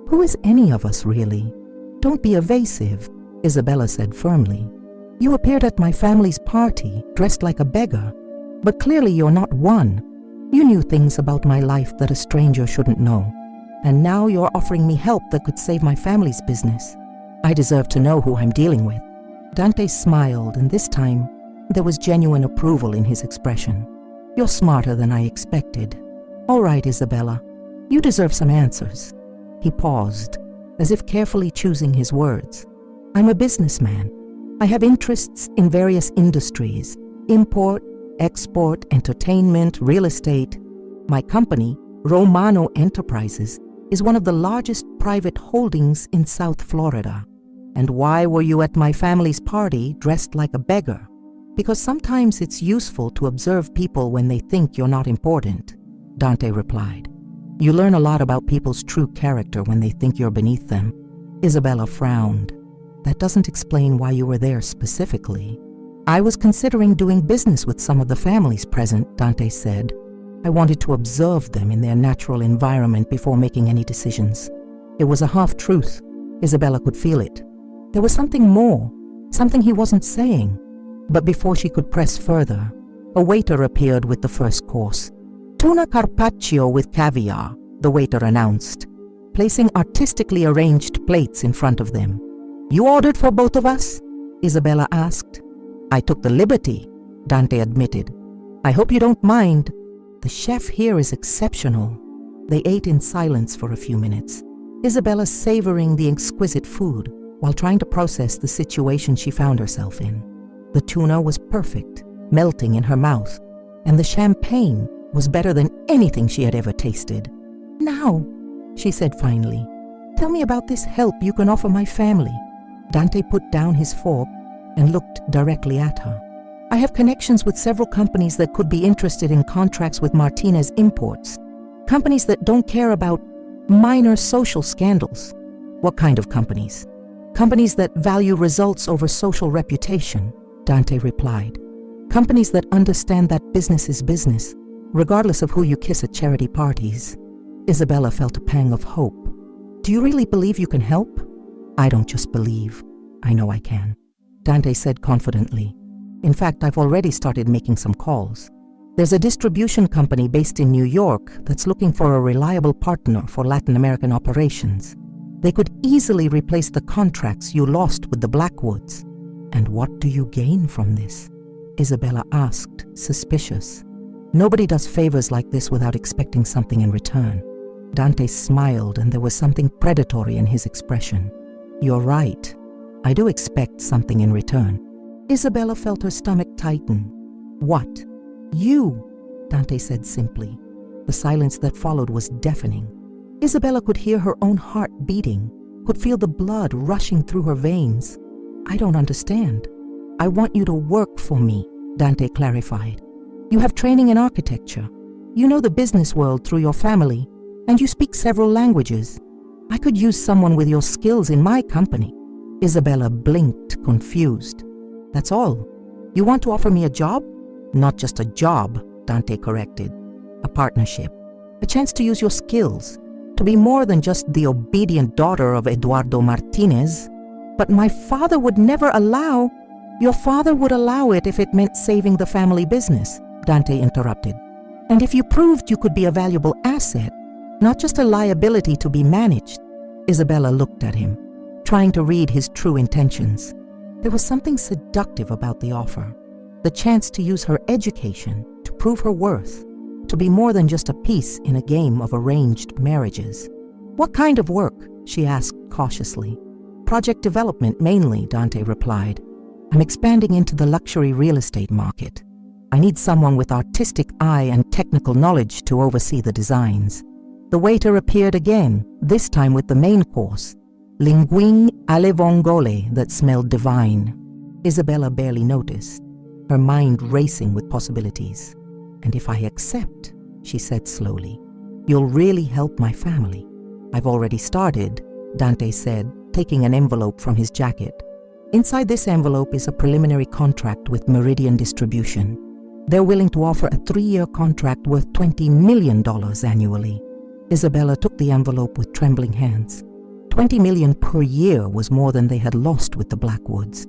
Who is any of us really?" "Don't be evasive," Isabella said firmly. "You appeared at my family's party, dressed like a beggar, but clearly you're not one. You knew things about my life that a stranger shouldn't know, and now you're offering me help that could save my family's business. I deserve to know who I'm dealing with." Dante smiled, and this time there was genuine approval in his expression. "You're smarter than I expected. All right, Isabella, you deserve some answers." He paused, as if carefully choosing his words. "I'm a businessman. I have interests in various industries: import, export, entertainment, real estate. My company, Romano Enterprises, is one of the largest private holdings in South Florida. And why were you at my family's party dressed like a beggar?" "Because sometimes it's useful to observe people when they think you're not important," Dante replied. "You learn a lot about people's true character when they think you're beneath them." Isabella frowned. "That doesn't explain why you were there specifically." "I was considering doing business with some of the families present," Dante said. "I wanted to observe them in their natural environment before making any decisions." It was a half-truth. Isabella could feel it. There was something more, something he wasn't saying. But before she could press further, a waiter appeared with the first course. "Tuna carpaccio with caviar," the waiter announced, placing artistically arranged plates in front of them. "You ordered for both of us?" Isabella asked. "I took the liberty," Dante admitted. "I hope you don't mind. The chef here is exceptional." They ate in silence for a few minutes, Isabella savoring the exquisite food while trying to process the situation she found herself in. The tuna was perfect, melting in her mouth, and the champagne was better than anything she had ever tasted. "Now," she said finally, "tell me about this help you can offer my family." Dante put down his fork and looked directly at her. "I have connections with several companies that could be interested in contracts with Martinez Imports. Companies that don't care about minor social scandals." "What kind of companies?" "Companies that value results over social reputation," Dante replied. "Companies that understand that business is business, regardless of who you kiss at charity parties." Isabella felt a pang of hope. "Do you really believe you can help?" "I don't just believe. I know I can," Dante said confidently. "In fact, I've already started making some calls. There's a distribution company based in New York that's looking for a reliable partner for Latin American operations. They could easily replace the contracts you lost with the Blackwoods." "And what do you gain from this?" Isabella asked, suspicious. "Nobody does favors like this without expecting something in return." Dante smiled, and there was something predatory in his expression. "You're right. I do expect something in return." Isabella felt her stomach tighten. "What?" "You," Dante said simply. The silence that followed was deafening. Isabella could hear her own heart beating, could feel the blood rushing through her veins. "I don't understand." "I want you to work for me," Dante clarified. "You have training in architecture. You know the business world through your family, and you speak several languages. I could use someone with your skills in my company." Isabella blinked, confused. "That's all? You want to offer me a job?" "Not just a job," Dante corrected. "A partnership. A chance to use your skills, to be more than just the obedient daughter of Eduardo Martinez." "But my father would never allow—" "Your father would allow it if it meant saving the family business," Dante interrupted. "And if you proved you could be a valuable asset, not just a liability to be managed. Isabella looked at him, trying to read his true intentions. There was something seductive about the offer, the chance to use her education to prove her worth, to be more than just a piece in a game of arranged marriages. "What kind of work?" she asked cautiously. "Project development mainly," Dante replied. "I'm expanding into the luxury real estate market. I need someone with artistic eye and technical knowledge to oversee the designs." The waiter appeared again, this time with the main course, linguine alle vongole that smelled divine. Isabella barely noticed, her mind racing with possibilities. "And if I accept," she said slowly, "you'll really help my family." "I've already started," Dante said, taking an envelope from his jacket. "Inside this envelope is a preliminary contract with Meridian Distribution. They're willing to offer a 3-year contract worth $20 million annually." Isabella took the envelope with trembling hands. $20 million per year was more than they had lost with the Blackwoods.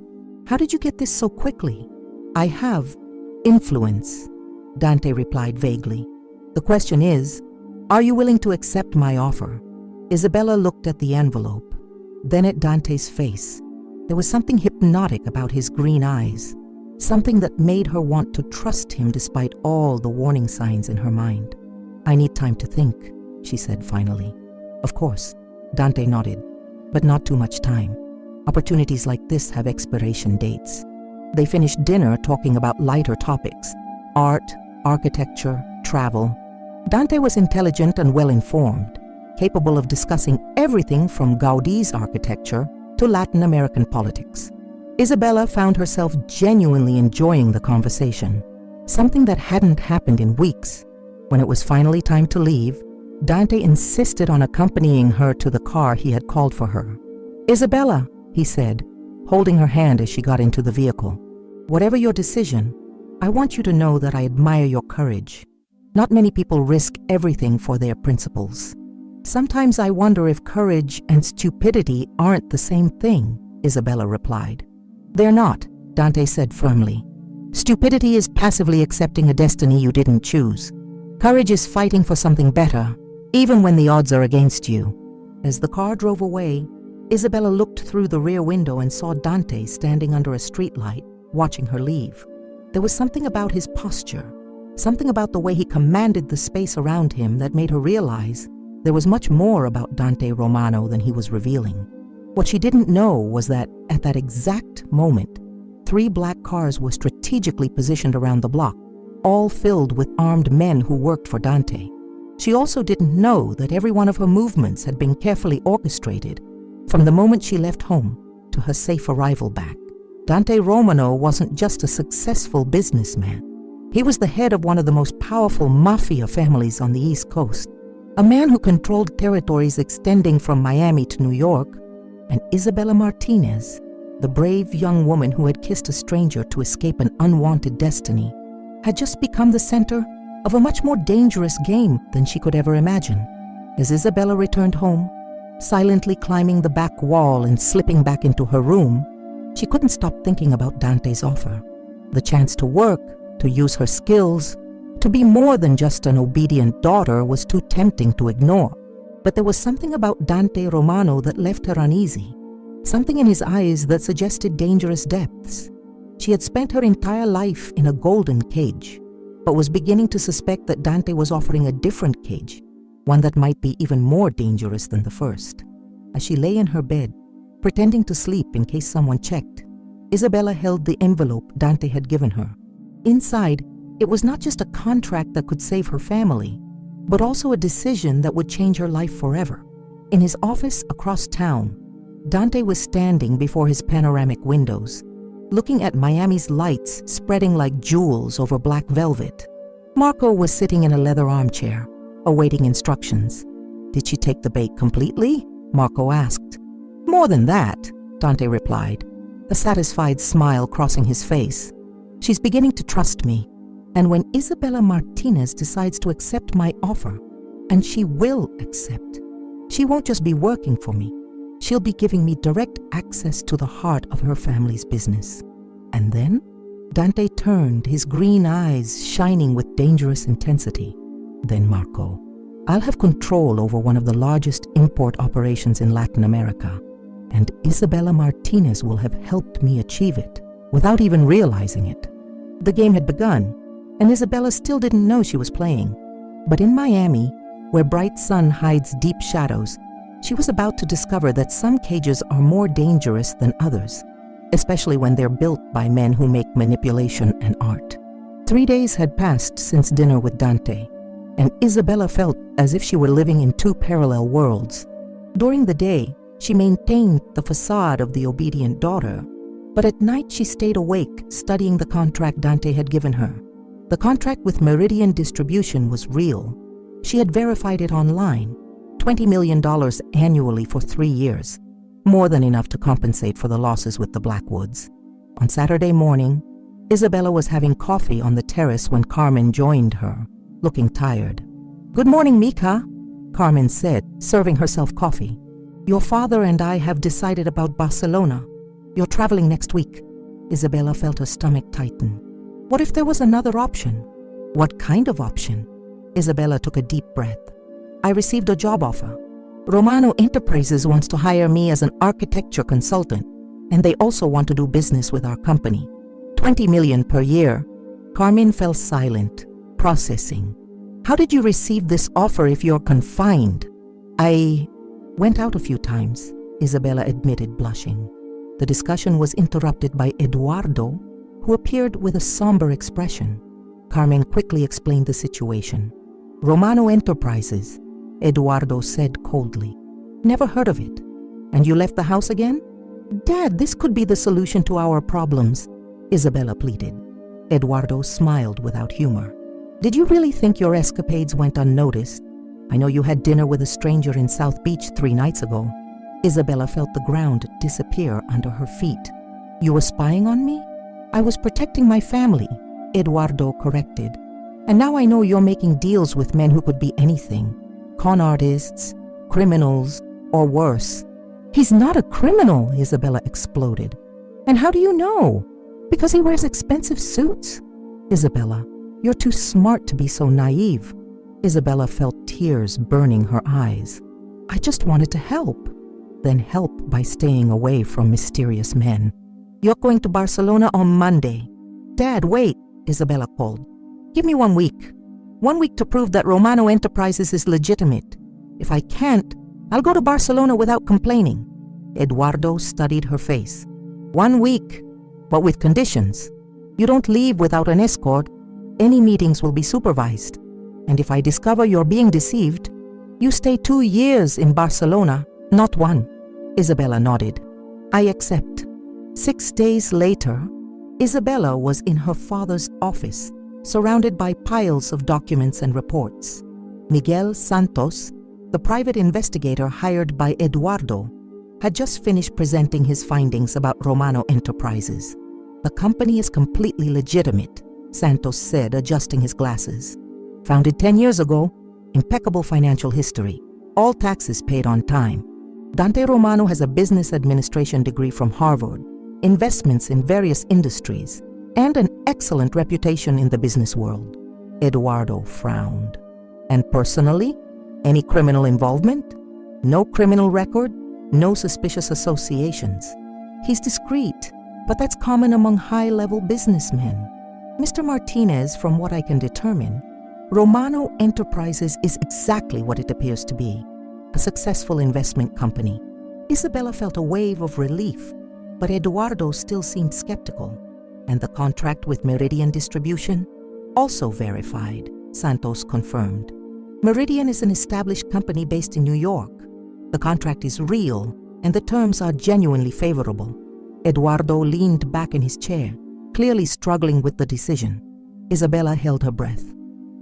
"How did you get this so quickly?" "I have influence," Dante replied vaguely. "The question is, are you willing to accept my offer?" Isabella looked at the envelope, then at Dante's face. There was something hypnotic about his green eyes, something that made her want to trust him despite all the warning signs in her mind. "I need time to think," she said finally. "Of course," Dante nodded, "but not too much time. Opportunities like this have expiration dates." They finished dinner talking about lighter topics: art, architecture, travel. Dante was intelligent and well-informed, capable of discussing everything from Gaudi's architecture to Latin American politics. Isabella found herself genuinely enjoying the conversation, something that hadn't happened in weeks. When it was finally time to leave, Dante insisted on accompanying her to the car he had called for her. "Isabella," he said, holding her hand as she got into the vehicle, "whatever your decision, I want you to know that I admire your courage. Not many people risk everything for their principles." "Sometimes I wonder if courage and stupidity aren't the same thing," Isabella replied. "They're not," Dante said firmly. "Stupidity is passively accepting a destiny you didn't choose. Courage is fighting for something better, even when the odds are against you." As the car drove away, Isabella looked through the rear window and saw Dante standing under a streetlight, watching her leave. There was something about his posture, something about the way he commanded the space around him that made her realize there was much more about Dante Romano than he was revealing. What she didn't know was that, at that exact moment, 3 black cars were strategically positioned around the block, all filled with armed men who worked for Dante. She also didn't know that every one of her movements had been carefully orchestrated, from the moment she left home to her safe arrival back. Dante Romano wasn't just a successful businessman. He was the head of one of the most powerful mafia families on the East Coast, a man who controlled territories extending from Miami to New York. And Isabella Martinez, the brave young woman who had kissed a stranger to escape an unwanted destiny, had just become the center of a much more dangerous game than she could ever imagine. As Isabella returned home, silently climbing the back wall and slipping back into her room, she couldn't stop thinking about Dante's offer. The chance to work, to use her skills, to be more than just an obedient daughter was too tempting to ignore. But there was something about Dante Romano that left her uneasy, something in his eyes that suggested dangerous depths. She had spent her entire life in a golden cage, but was beginning to suspect that Dante was offering a different cage, one that might be even more dangerous than the first. As she lay in her bed, pretending to sleep in case someone checked, Isabella held the envelope Dante had given her. Inside, it was not just a contract that could save her family, but also a decision that would change her life forever. In his office across town, Dante was standing before his panoramic windows, looking at Miami's lights spreading like jewels over black velvet. Marco was sitting in a leather armchair, awaiting instructions. "Did she take the bait completely?" Marco asked. "More than that," Dante replied, a satisfied smile crossing his face. "She's beginning to trust me. And when Isabella Martinez decides to accept my offer, and she will accept, she won't just be working for me. She'll be giving me direct access to the heart of her family's business." And then Dante turned, his green eyes shining with dangerous intensity. "Then, Marco, I'll have control over one of the largest import operations in Latin America, and Isabella Martinez will have helped me achieve it without even realizing it. The game had begun, and Isabella still didn't know she was playing. But in Miami, where bright sun hides deep shadows, she was about to discover that some cages are more dangerous than others, especially when they're built by men who make manipulation an art. 3 days had passed since dinner with Dante, and Isabella felt as if she were living in two parallel worlds. During the day, she maintained the facade of the obedient daughter, but at night she stayed awake studying the contract Dante had given her. The contract with Meridian Distribution was real. She had verified it online, $20 million annually for 3 years, more than enough to compensate for the losses with the Blackwoods. On Saturday morning, Isabella was having coffee on the terrace when Carmen joined her, looking tired. "Good morning, Mika," Carmen said, serving herself coffee. "Your father and I have decided about Barcelona. You're traveling next week." Isabella felt her stomach tighten. What if there was another option? What kind of option? Isabella took a deep breath. "I received a job offer. Romano Enterprises wants to hire me as an architecture consultant, and they also want to do business with our company. $20 million per year." Carmen fell silent, processing. "How did you receive this offer if you're confined?" "I went out a few times," Isabella admitted, blushing. The discussion was interrupted by Eduardo, who appeared with a somber expression. Carmen quickly explained the situation. "Romano Enterprises," Eduardo said coldly. "Never heard of it. And you left the house again?" "Dad, this could be the solution to our problems," Isabella pleaded. Eduardo smiled without humor. "Did you really think your escapades went unnoticed? I know you had dinner with a stranger in South Beach 3 nights ago." Isabella felt the ground disappear under her feet. "You were spying on me?" "I was protecting my family," Eduardo corrected. "And now I know you're making deals with men who could be anything. Con artists, criminals, or worse." "He's not a criminal," Isabella exploded. "And how do you know?" "Because he wears expensive suits." "Isabella, you're too smart to be so naive." Isabella felt tears burning her eyes. "I just wanted to help." "Then help by staying away from mysterious men." "You're going to Barcelona on Monday." "Dad, wait," Isabella called. "Give me 1 week. 1 week to prove that Romano Enterprises is legitimate. If I can't, I'll go to Barcelona without complaining." Eduardo studied her face. 1 week, but with conditions. You don't leave without an escort. Any meetings will be supervised. And if I discover you're being deceived, you stay 2 years in Barcelona, not 1. Isabella nodded. "I accept." 6 days later, Isabella was in her father's office, surrounded by piles of documents and reports. Miguel Santos, the private investigator hired by Eduardo, had just finished presenting his findings about Romano Enterprises. "The company is completely legitimate," Santos said, adjusting his glasses. "Founded 10 years ago, impeccable financial history, all taxes paid on time. Dante Romano has a business administration degree from Harvard, investments in various industries, and an excellent reputation in the business world." Eduardo frowned. "And personally, any criminal involvement?" "No criminal record, no suspicious associations." "He's discreet, but that's common among high-level businessmen." "Mr. Martinez, from what I can determine, Romano Enterprises is exactly what it appears to be, a successful investment company." Isabella felt a wave of relief, but Eduardo still seemed skeptical. "And the contract with Meridian Distribution?" "Also verified," Santos confirmed. "Meridian is an established company based in New York. The contract is real, and the terms are genuinely favorable." Eduardo leaned back in his chair, clearly struggling with the decision. Isabella held her breath.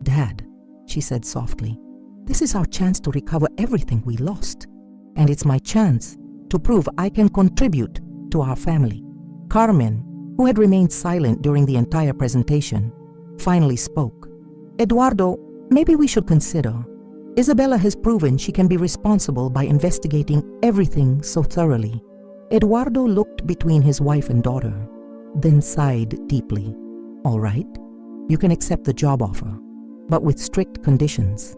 "Dad," she said softly, "this is our chance to recover everything we lost. And it's my chance to prove I can contribute to our family." Carmen, who had remained silent during the entire presentation, finally spoke. "Eduardo, maybe we should consider. Isabella has proven she can be responsible by investigating everything so thoroughly." Eduardo looked between his wife and daughter, then sighed deeply. "All right, you can accept the job offer, but with strict conditions.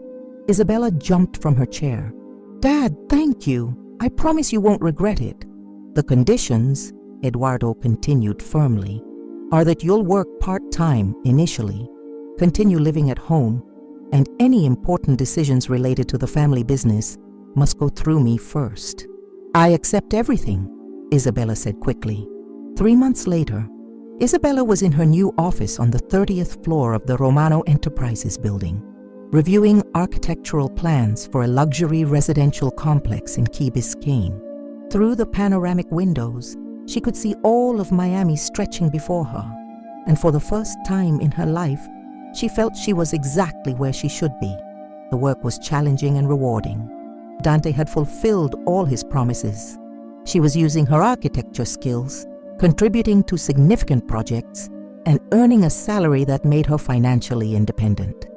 Isabella jumped from her chair. "Dad, thank you. I promise you won't regret it. The conditions," Eduardo continued firmly, "are that you'll work part-time initially, continue living at home, and any important decisions related to the family business must go through me first." "I accept everything," Isabella said quickly. 3 months later, Isabella was in her new office on the 30th floor of the Romano Enterprises building, reviewing architectural plans for a luxury residential complex in Key Biscayne. Through the panoramic windows, she could see all of Miami stretching before her, and for the first time in her life, she felt she was exactly where she should be. The work was challenging and rewarding. Dante had fulfilled all his promises. She was using her architecture skills, contributing to significant projects, and earning a salary that made her financially independent.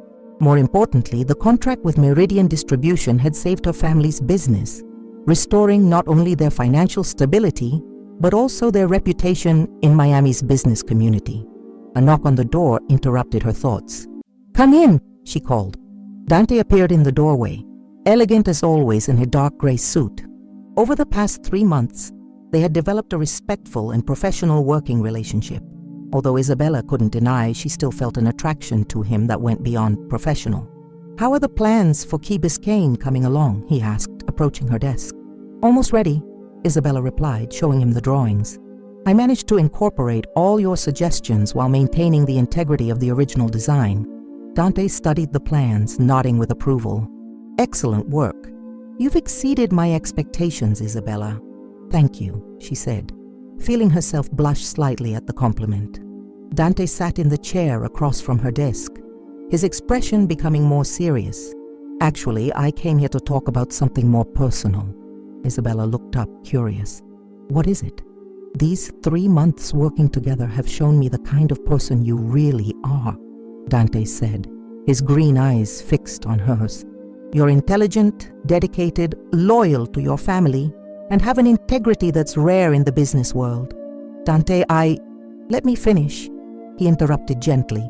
More importantly, the contract with Meridian Distribution had saved her family's business, restoring not only their financial stability, but also their reputation in Miami's business community. A knock on the door interrupted her thoughts. "Come in," she called. Dante appeared in the doorway, elegant as always in a dark gray suit. Over the past 3 months, they had developed a respectful and professional working relationship. Although Isabella couldn't deny she still felt an attraction to him that went beyond professional. "How are the plans for Key Biscayne coming along?" he asked, approaching her desk. "Almost ready," Isabella replied, showing him the drawings. "I managed to incorporate all your suggestions while maintaining the integrity of the original design." Dante studied the plans, nodding with approval. "Excellent work. You've exceeded my expectations, Isabella." "Thank you," she said, feeling herself blush slightly at the compliment. Dante sat in the chair across from her desk, his expression becoming more serious. "Actually, I came here to talk about something more personal." Isabella looked up, curious. "What is it?" "These 3 months working together have shown me the kind of person you really are," Dante said, his green eyes fixed on hers. "You're intelligent, dedicated, loyal to your family, and have an integrity that's rare in the business world." "Dante, Let me finish," he interrupted gently.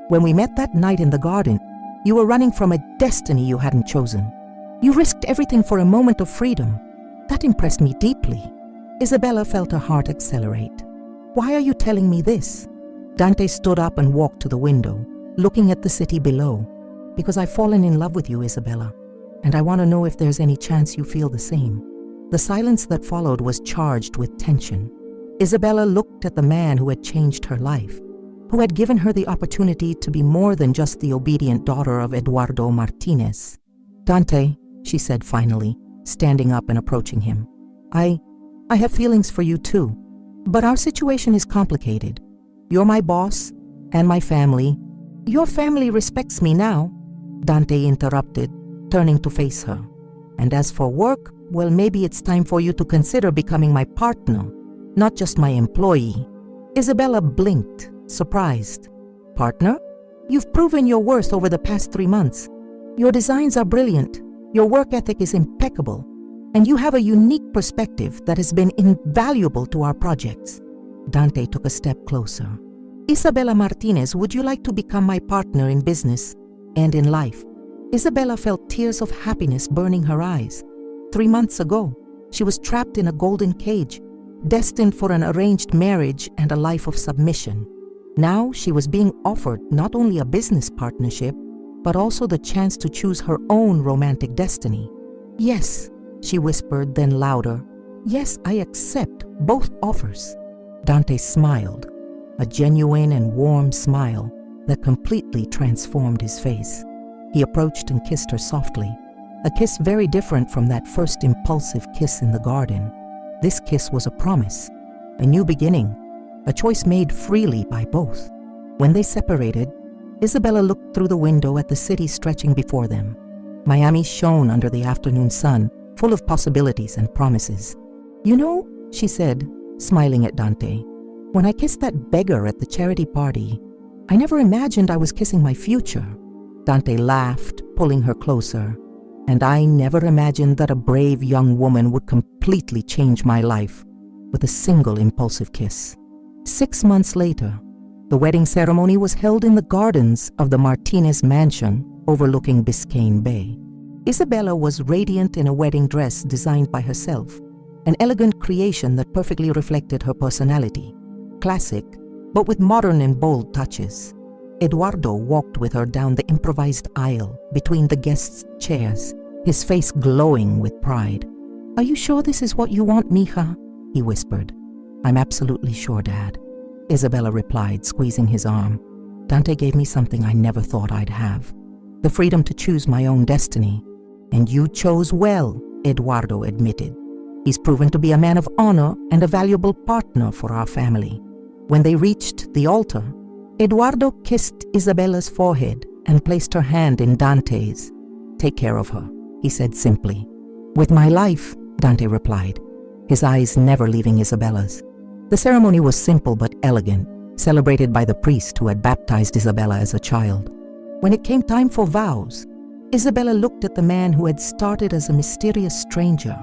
"When we met that night in the garden, you were running from a destiny you hadn't chosen. You risked everything for a moment of freedom. That impressed me deeply." Isabella felt her heart accelerate. "Why are you telling me this?" Dante stood up and walked to the window, looking at the city below. "Because I've fallen in love with you, Isabella, and I want to know if there's any chance you feel the same." The silence that followed was charged with tension. Isabella looked at the man who had changed her life, who had given her the opportunity to be more than just the obedient daughter of Eduardo Martinez. "Dante," she said finally, standing up and approaching him, I have feelings for you too, but our situation is complicated. You're my boss and my family." "Your family respects me now," Dante interrupted, turning to face her. "And as for work, well, maybe it's time for you to consider becoming my partner, not just my employee." Isabella blinked, surprised. "Partner? You've proven your worth over the past 3 months. Your designs are brilliant, your work ethic is impeccable, and you have a unique perspective that has been invaluable to our projects." Dante took a step closer. "Isabella Martinez, would you like to become my partner in business and in life?" Isabella felt tears of happiness burning her eyes. 3 months ago, she was trapped in a golden cage, destined for an arranged marriage and a life of submission. Now she was being offered not only a business partnership, but also the chance to choose her own romantic destiny. "Yes," she whispered, then louder, "yes, I accept both offers." Dante smiled, a genuine and warm smile that completely transformed his face. He approached and kissed her softly, a kiss very different from that first impulsive kiss in the garden. This kiss was a promise, a new beginning, a choice made freely by both. When they separated, Isabella looked through the window at the city stretching before them. Miami shone under the afternoon sun, full of possibilities and promises. "You know," she said, smiling at Dante, "when I kissed that beggar at the charity party, I never imagined I was kissing my future." Dante laughed, pulling her closer. "And I never imagined that a brave young woman would completely change my life with a single impulsive kiss." 6 months later, the wedding ceremony was held in the gardens of the Martinez mansion overlooking Biscayne Bay. Isabella was radiant in a wedding dress designed by herself, an elegant creation that perfectly reflected her personality. Classic, but with modern and bold touches. Eduardo walked with her down the improvised aisle between the guests' chairs, his face glowing with pride. "Are you sure this is what you want, mija?" he whispered. "I'm absolutely sure, Dad," Isabella replied, squeezing his arm. "Dante gave me something I never thought I'd have. The freedom to choose my own destiny. And you chose well," Eduardo admitted. "He's proven to be a man of honor and a valuable partner for our family." When they reached the altar, Eduardo kissed Isabella's forehead and placed her hand in Dante's. "Take care of her," he said simply. "With my life," Dante replied, his eyes never leaving Isabella's. The ceremony was simple but elegant, celebrated by the priest who had baptized Isabella as a child. When it came time for vows, Isabella looked at the man who had started as a mysterious stranger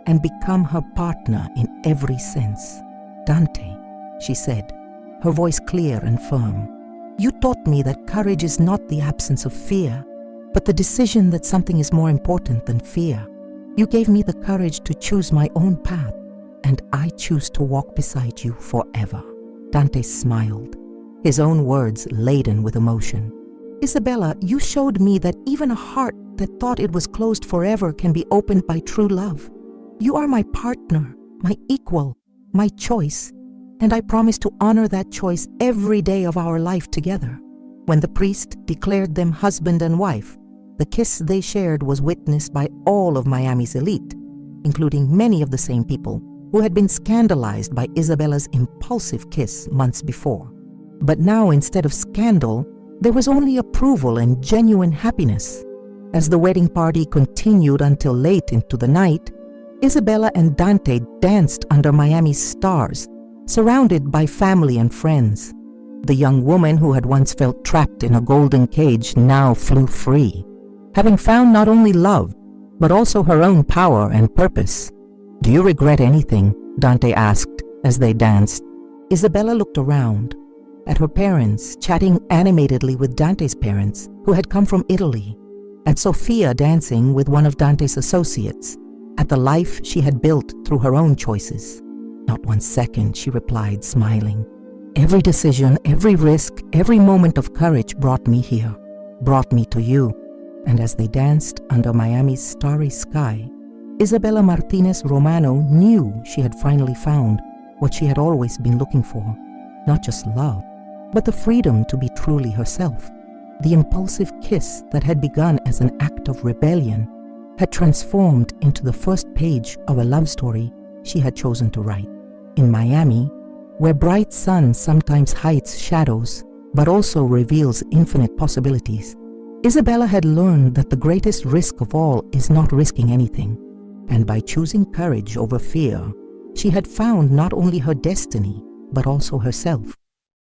and become her partner in every sense. "Dante," she said, her voice clear and firm, "you taught me that courage is not the absence of fear, but the decision that something is more important than fear. You gave me the courage to choose my own path, and I choose to walk beside you forever." Dante smiled, his own words laden with emotion. "Isabella, you showed me that even a heart that thought it was closed forever can be opened by true love. You are my partner, my equal, my choice, and I promise to honor that choice every day of our life together." When the priest declared them husband and wife, the kiss they shared was witnessed by all of Miami's elite, including many of the same people who had been scandalized by Isabella's impulsive kiss months before. But now, instead of scandal, there was only approval and genuine happiness. As the wedding party continued until late into the night, Isabella and Dante danced under Miami's stars, surrounded by family and friends. The young woman who had once felt trapped in a golden cage now flew free, having found not only love, but also her own power and purpose. "Do you regret anything?" Dante asked as they danced. Isabella looked around, at her parents chatting animatedly with Dante's parents, who had come from Italy, at Sofia dancing with one of Dante's associates, at the life she had built through her own choices. "Not 1 second," she replied, smiling. "Every decision, every risk, every moment of courage brought me here, brought me to you." And as they danced under Miami's starry sky, Isabella Martinez Romano knew she had finally found what she had always been looking for. Not just love, but the freedom to be truly herself. The impulsive kiss that had begun as an act of rebellion had transformed into the first page of a love story she had chosen to write. In Miami, where bright sun sometimes hides shadows, but also reveals infinite possibilities, Isabella had learned that the greatest risk of all is not risking anything. And by choosing courage over fear, she had found not only her destiny, but also herself.